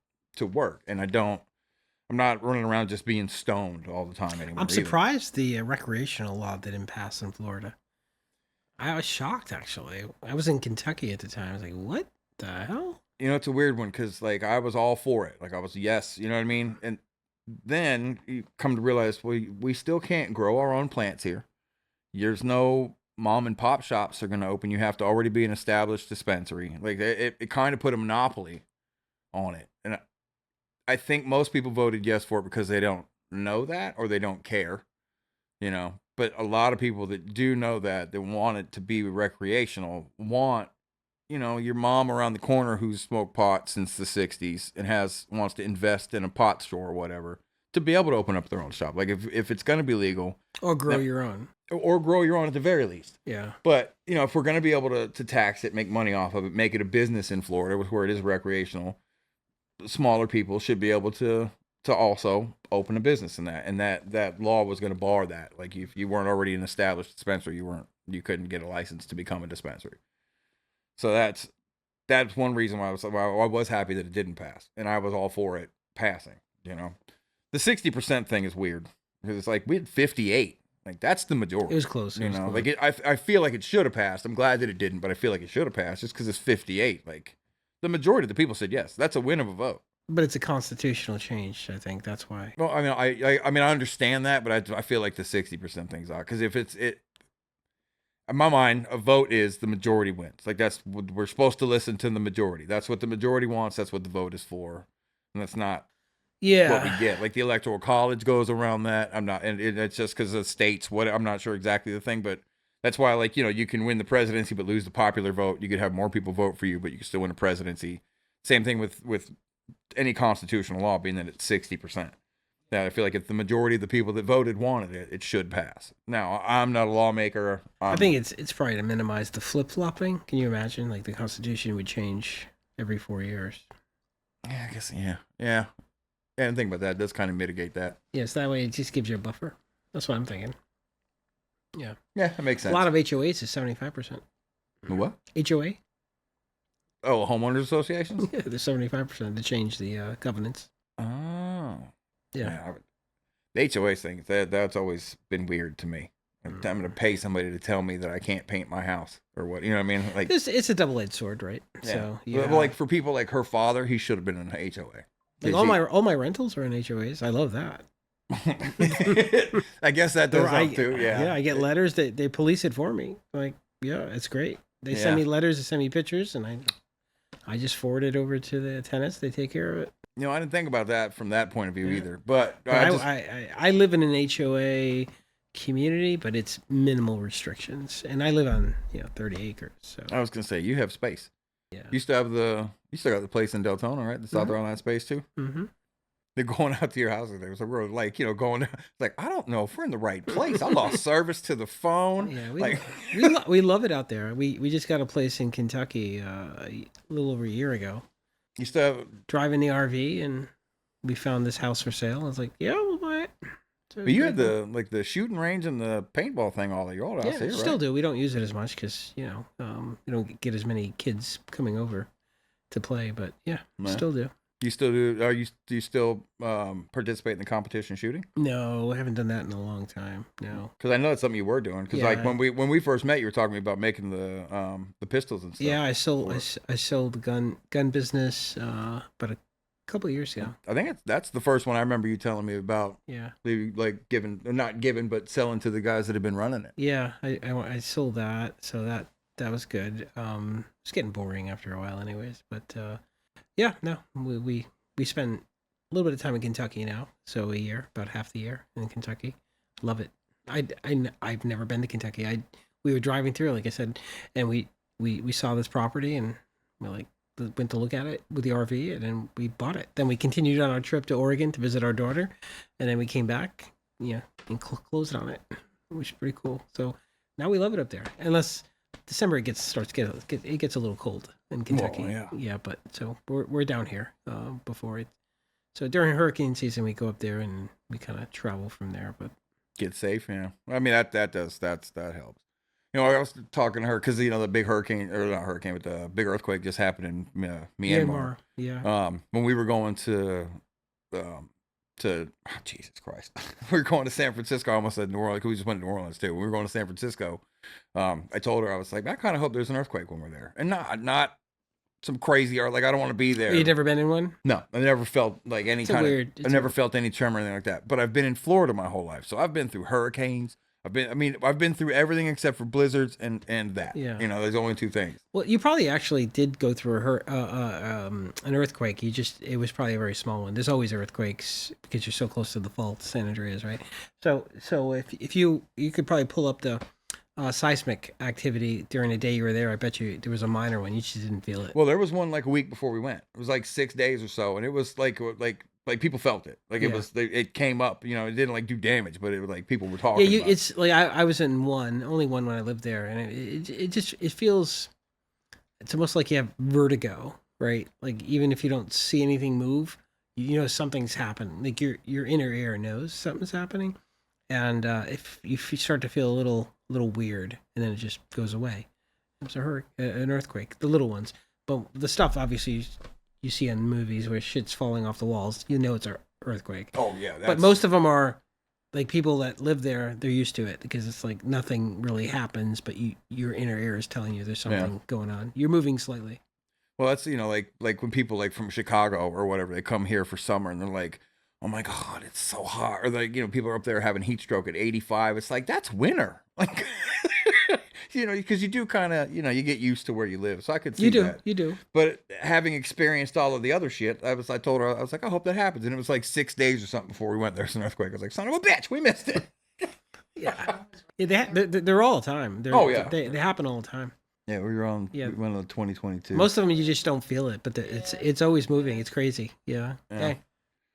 work. And I'm not running around just being stoned all the time anymore. I'm surprised the recreational law didn't pass in Florida. I was shocked, actually. I was in Kentucky at the time. I was like, what the hell? It's a weird one, because like I was all for it. Like I was, yes, you know what I mean? And then you come to realize we still can't grow our own plants here. There's no mom and pop shops are going to open. You have to already be an established dispensary. Like it kind of put a monopoly on it. And I think most people voted yes for it because they don't know that, or they don't care, but a lot of people that do know that, they want it to be recreational, want, your mom around the corner who's smoked pot since the 60s and wants to invest in a pot store or whatever, to be able to open up their own shop. Like if it's going to be legal, or grow your own. Or grow your own at the very least. Yeah. But, if we're going to be able to tax it, make money off of it, make it a business in Florida where it is recreational, smaller people should be able to also open a business in that. And that law was going to bar that. Like if you weren't already an established dispensary, you couldn't get a license to become a dispensary. So that's one reason why I was happy that it didn't pass. And I was all for it passing, The 60% thing is weird, because it's like we had 58 Like that's the majority. It was close. You know, like I feel like it should have passed. I'm glad that it didn't, but I feel like it should have passed just because it's 58. Like the majority of the people said yes. That's a win of a vote. But it's a constitutional change. I think that's why. Well, I mean, I understand that, but I feel like the 60% thing's out because if it's it. In my mind, a vote is the majority wins. Like that's we're supposed to listen to the majority. That's what the majority wants. That's what the vote is for, and that's not what we get. Like the electoral college goes around that. I'm not, and it's just because of states. What I'm not sure exactly the thing, but that's why, like you can win the presidency but lose the popular vote. You could have more people vote for you, but you can still win the presidency. Same thing with any constitutional law, being that it's 60%. Now, I feel like if the majority of the people that voted wanted it, it should pass. Now, I'm not a lawmaker. I think it's probably to minimize the flip-flopping. Can you imagine? Like the Constitution would change every 4 years. Yeah, I guess, yeah. Yeah, and think about that. It does kind of mitigate that. Yes, that way it just gives you a buffer. That's what I'm thinking. Yeah. Yeah, that makes sense. A lot of HOAs is 75%. What? HOA? Oh, homeowners associations? Yeah, they're 75% to change the covenants. Oh. Yeah. The HOA thing, that's always been weird to me. I'm going to pay somebody to tell me that I can't paint my house or what, you know what I mean? Like it's a double-edged sword, right? Yeah. So, yeah. But like for people like her father, he should have been in an HOA. Like all my rentals are in HOAs. I love that. I guess that does help too. Yeah. Yeah, I get letters that they police it for me. Like, yeah, it's great. They send me letters, they send me pictures, and I just forward it over to the tenants. They take care of it. You know, I didn't think about that from that point of view either. But I live in an HOA community, but it's minimal restrictions, and I live on 30 acres. So I was gonna say you have space. Yeah. You still got the place in Deltona, right? That's out there on that space too. Mm-hmm. They're going out to your house there, so we're like, going. It's like I don't know if we're in the right place. I lost service to the phone. Yeah, we love it out there. We just got a place in Kentucky a little over a year ago. You still have driving the RV, and we found this house for sale. I was like, yeah, we'll buy it. So but you had the shooting range and the paintball thing all at your old house here, right? Still do. We don't use it as much because we don't get as many kids coming over to play. But still do. You still do? Do you still participate in the competition shooting? No, I haven't done that in a long time. No, because I know it's something you were doing. Because like when we first met, you were talking to me about making the pistols and stuff. Yeah, I sold the gun business, but a couple of years ago. I think that's the first one I remember you telling me about. Yeah, like not giving, but selling to the guys that have been running it. Yeah, I sold that, so that was good. It's getting boring after a while, anyways. But yeah, no, we spend a little bit of time in Kentucky now, so a year, about half the year in Kentucky. Love it. I've never been to Kentucky. We were driving through, like I said, and we saw this property, and we went to look at it with the RV, and then we bought it. Then we continued on our trip to Oregon to visit our daughter, and then we came back, and closed on it, which is pretty cool. So now we love it up there. Unless December it gets a little cold in Kentucky. Well, yeah, but so we're down here before it. So during hurricane season we go up there and we kind of travel from there. But get safe, yeah. I mean that helps. I was talking to her because the big hurricane, or not hurricane, but the big earthquake just happened in Myanmar. Yeah. When we were going to Jesus Christ, we were going to San Francisco. I almost said New Orleans because we just went to New Orleans too. When we were going to San Francisco, I told her, I was like, I kind of hope there's an earthquake when we're there, and not some crazy art. Like I don't want to be there. You never been in one? No, I never felt like any kind of. I never felt any tremor or anything like that. But I've been in Florida my whole life, so I've been through hurricanes. I've been through everything except for blizzards and that. Yeah. There's only two things. Well, you probably actually did go through an earthquake. It was probably a very small one. There's always earthquakes because you're so close to the fault, San Andreas, right? So if you could probably pull up the seismic activity during the day you were there, I bet you there was a minor one. You just didn't feel it. Well, there was one like a week before we went. It was like 6 days or so, and it was like people felt it. Like it came up. It didn't do damage, but it was like people were talking. Yeah, about it. It's like I was in only one when I lived there, and it feels. It's almost like you have vertigo, right? Like even if you don't see anything move, something's happened. Like your inner ear knows something's happening, and if you start to feel a little weird, and then it just goes away. It's an earthquake, the little ones, but the stuff obviously you see in movies where shit's falling off the walls, it's an earthquake. Oh yeah, but most of them are like people that live there, they're used to it because it's like nothing really happens, but your inner ear is telling you there's something going on. You're moving slightly. Well, that's, like when people like from Chicago or whatever, they come here for summer and they're like, oh my God, it's so hot. Or like, people are up there having heat stroke at 85. It's like, that's winter. Like, because you do kind of, you get used to where you live. So I could see that. You do. But having experienced all of the other shit, I told her, I was like, I hope that happens. And it was like 6 days or something before we went there. It's an earthquake. I was like, son of a bitch, we missed it. Yeah. They're all the time. They happen all the time. Yeah, we went on 2022. Most of them you just don't feel it, but it's always moving. It's crazy. Yeah. Hey.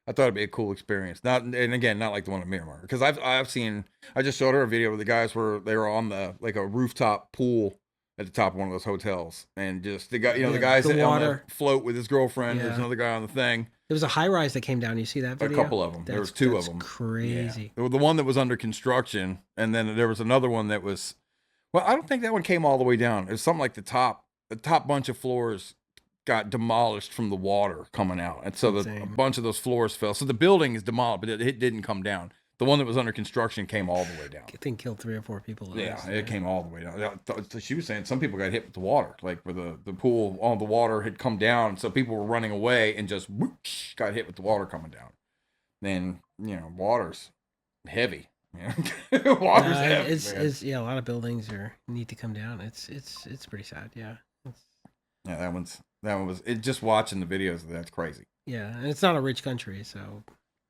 I thought it'd be a cool experience. Not like the one in Miramar, because I've seen. I just showed her a video where the guys were on the like a rooftop pool at the top of one of those hotels, and just the guy, the guys on the float with his girlfriend. Yeah. There's another guy on the thing. There was a high rise that came down. You see that video? A couple of them. There was two of them. Crazy. Yeah. The one that was under construction, and then there was another one that was. Well, I don't think that one came all the way down. It was something like the top bunch of floors got demolished from the water coming out. And so a bunch of those floors fell. So the building is demolished, but it didn't come down. The one that was under construction came all the way down. I think killed 3 or 4 people. It came all the way down. She was saying some people got hit with the water, like where the pool, all the water had come down. So people were running away and just whoosh, got hit with the water coming down. Then, water's heavy. Water's heavy. It's a lot of buildings need to come down. It's pretty sad. Yeah. Yeah, that one was it. Just watching the videos, that's crazy. Yeah, and it's not a rich country, so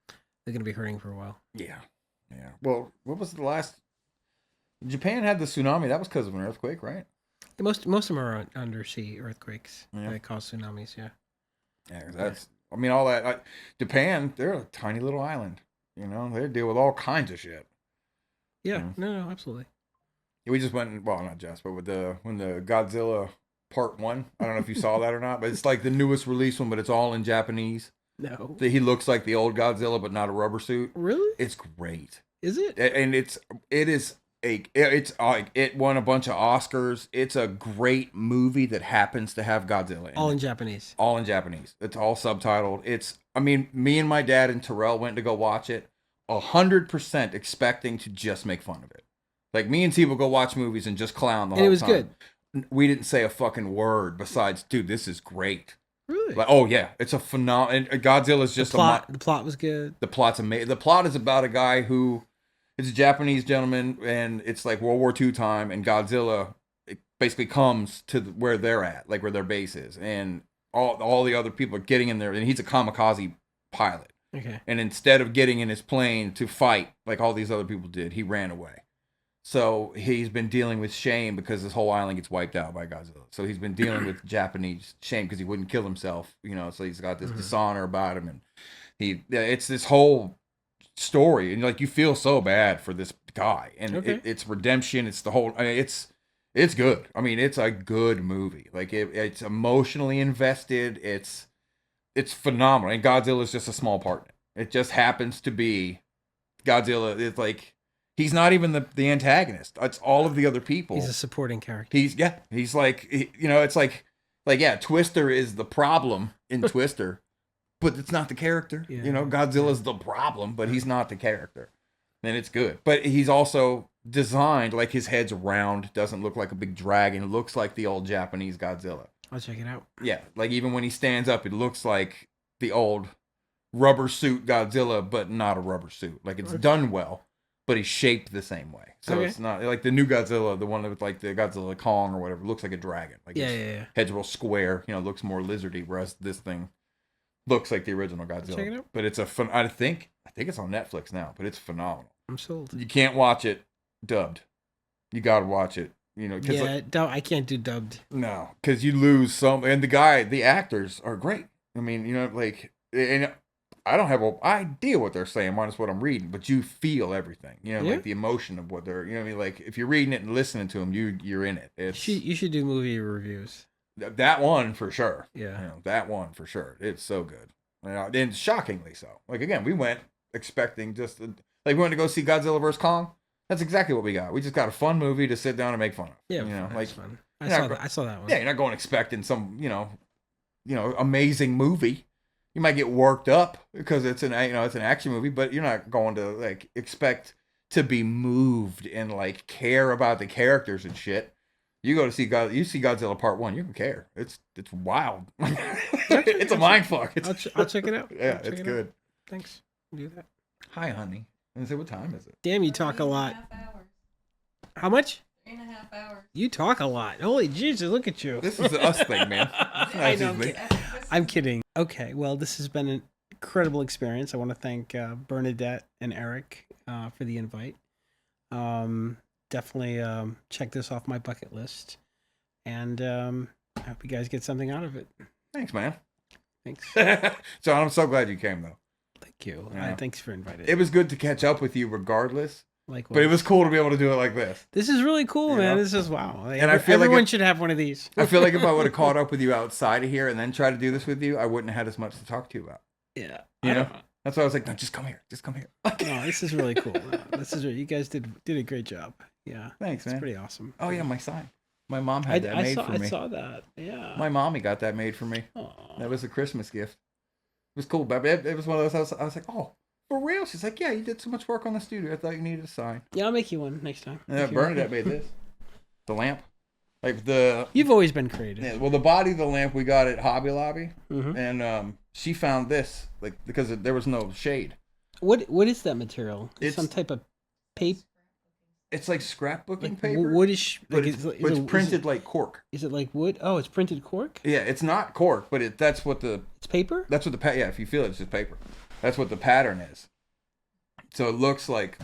they're gonna be hurting for a while. Yeah. Well, what was the last? Japan had the tsunami. That was because of an earthquake, right? Most of them are undersea earthquakes that cause tsunamis. Yeah. Yeah, that's. I mean, all that. Japan, they're a tiny little island. They deal with all kinds of shit. Yeah. No, absolutely. We just went. Well, not just, but when the Godzilla Part 1. I don't know if you saw that or not, but it's like the newest release one, but it's all in Japanese. No. He looks like the old Godzilla, but not a rubber suit. Really? It's great. Is it? And it won a bunch of Oscars. It's a great movie that happens to have Godzilla in all it. in Japanese. All in Japanese. It's all subtitled. Me and my dad and Terrell went to go watch it 100% expecting to just make fun of it. Like me and T will go watch movies and just clown the whole time. And it was good. We didn't say a fucking word besides, dude, this is great. Really? Like, oh yeah, it's a phenomenal. Godzilla's just the plot was good. The plot's amazing. The plot is about a guy who is a Japanese gentleman, and it's like World War II time, and Godzilla basically comes to where they're at, like where their base is, and all the other people are getting in there, and he's a kamikaze pilot. Okay. And instead of getting in his plane to fight like all these other people did, he ran away. So he's been dealing with shame because this whole island gets wiped out by Godzilla. So he's been dealing with Japanese shame because he wouldn't kill himself, So he's got this dishonor about him, and it's this whole story, and like you feel so bad for this guy, and it's redemption. It's the whole. It's good. I mean, it's a good movie. Like it's emotionally invested. It's phenomenal, and Godzilla's just a small part. It just happens to be Godzilla. It's like. He's not even the antagonist. It's all of the other people. He's a supporting character. He's like, it's like, Twister is the problem in Twister, but it's not the character. Yeah. Godzilla's the problem, but he's not the character. And it's good. But he's also designed, like his head's round, doesn't look like a big dragon. It looks like the old Japanese Godzilla. I'll check it out. Yeah, like even when he stands up, it looks like the old rubber suit Godzilla, but not a rubber suit. Like it's done well. But he's shaped the same way. So it's not like the new Godzilla, the one with like the Godzilla Kong or whatever, looks like a dragon. Like head's real square, looks more lizardy, whereas this thing looks like the original Godzilla. Check it out. But it's I think it's on Netflix now, but it's phenomenal. I'm sold. You can't watch it dubbed. You got to watch it, I can't do dubbed. No, because you lose some, and the actors are great. I mean, and I don't have an idea what they're saying, minus what I'm reading, but you feel everything, like the emotion of what they're, like if you're reading it and listening to them, you're in it. You should do movie reviews. That one for sure. Yeah. That one for sure. It's so good. And shockingly so. Like again, we went expecting we went to go see Godzilla vs. Kong. That's exactly what we got. We just got a fun movie to sit down and make fun of. Yeah. That's fun. I saw that one. Yeah. You're not going expecting some, amazing movie. You might get worked up because it's an action movie, but you're not going to like expect to be moved and like care about the characters and shit. You go to see Godzilla Part 1, you can care. It's wild. It's a mind fuck. I'll check it out. Yeah, it's good. Thanks. I'll do that. Hi, honey. And say, what time is it? Damn, you talk a lot. 3.5 hours. How much? 3.5 hours. You talk a lot. Holy Jesus, look at you. This is an us thing, man. I know. I'm kidding. Okay, well, this has been an incredible experience. I want to thank Bernadette and Eric for the invite. Definitely check this off my bucket list. And I hope you guys get something out of it. Thanks, man. Thanks. John, I'm so glad you came, though. Thank you. Yeah. Thanks for inviting. It was good to catch up with you regardless. Likewise. But it was cool to be able to do it like this. This is really cool, You man. know? This is wow. Like, And I feel like everyone should have one of these. I feel like if I would have caught up with you outside of here and then tried to do this with you, I wouldn't have had as much to talk to you about. Yeah. You know? That's why I was like, no, just come here. Just come here. No, this is really cool. You guys did a great job. Yeah. Thanks, man. It's pretty awesome. Oh, yeah, my sign. My mom had that made for me. I saw that. Yeah. My mommy got that made for me. Aw. That was a Christmas gift. It was cool, but it was one of those, I was like, oh, for real? She's like, yeah, you did so much work on the studio. I thought you needed a sign. Yeah, I'll make you one next time. Yeah, Bernadette made this. The lamp. Like the... You've always been creative. Yeah, well, the body of the lamp we got at Hobby Lobby. Mm-hmm. And she found this, like, because there was no shade. What is that material? It's some type of paper. It's like scrapbooking Like paper. woodish. But Like, it's printed like cork. Is it like wood? Oh, it's printed cork. Yeah, it's not cork, but that's what the paper. yeah. If you feel it, it's just paper. That's what the pattern is. So it looks like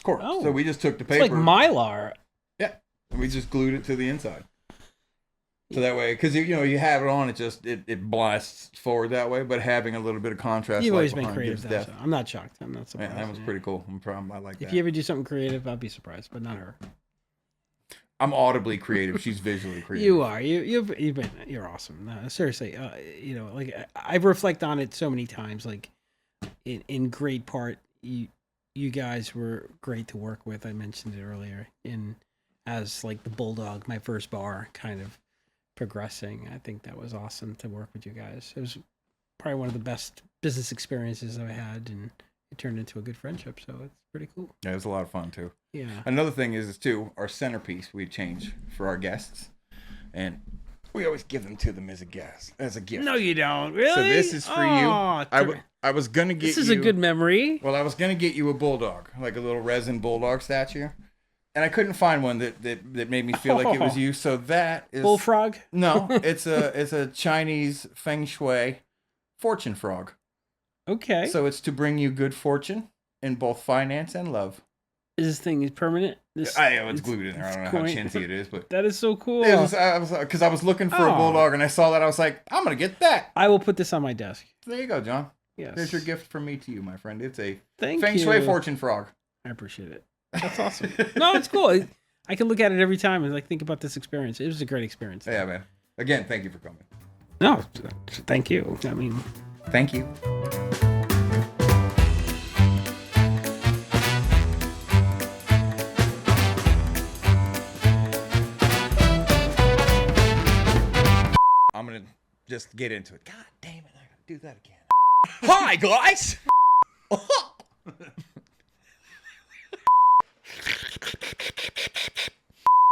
cork. Oh. So we just took the paper. It's like Mylar. Yeah, and we just glued it to the inside. So that way, because you have it on, it blasts forward that way. But having a little bit of contrast, You've light always been behind creative. gives Though, depth. so I'm not shocked. I'm not surprised. Yeah, that was pretty cool. I like that. If you ever do something creative, I'll be surprised, but not her. I'm audibly creative. She's visually creative. You are. You're awesome. No, seriously. Like I reflect on it so many times. Like in great part, you guys were great to work with. I mentioned it earlier. As like the Bulldog, my first bar, kind of progressing. I think that was awesome to work with you guys. It was probably one of the best business experiences I had, and it turned into a good friendship. So it's pretty cool. Yeah, it was a lot of fun too. Yeah. Another thing is too, our centerpiece we change for our guests, and we always give them to them as a gift. No, you don't. Really? So this is for you. I was gonna get. This is a good memory. Well, I was gonna get you a bulldog, like a little resin bulldog statue, and I couldn't find one that made me feel like it was you. So that is Bullfrog. No, it's a Chinese feng shui fortune frog. Okay. So it's to bring you good fortune in both finance and love. Is this thing permanent? It's glued in there. I don't know how chintzy it is, but that is so cool. Because I was looking for a bulldog and I saw that. I was like, I'm gonna get that. I will put this on my desk. There you go, John. Yes. There's your gift from me to you, my friend. It's a feng shui fortune frog. I appreciate it. That's awesome. No, it's cool. I can look at it every time and like think about this experience. It was a great experience. Yeah, man. Again, thank you for coming. No, thank you. I mean, thank you. I'm gonna just get into it. God damn it, I gotta do that again. Hi guys!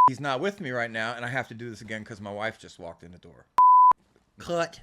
He's not with me right now, and I have to do this again because my wife just walked in the door. Cut.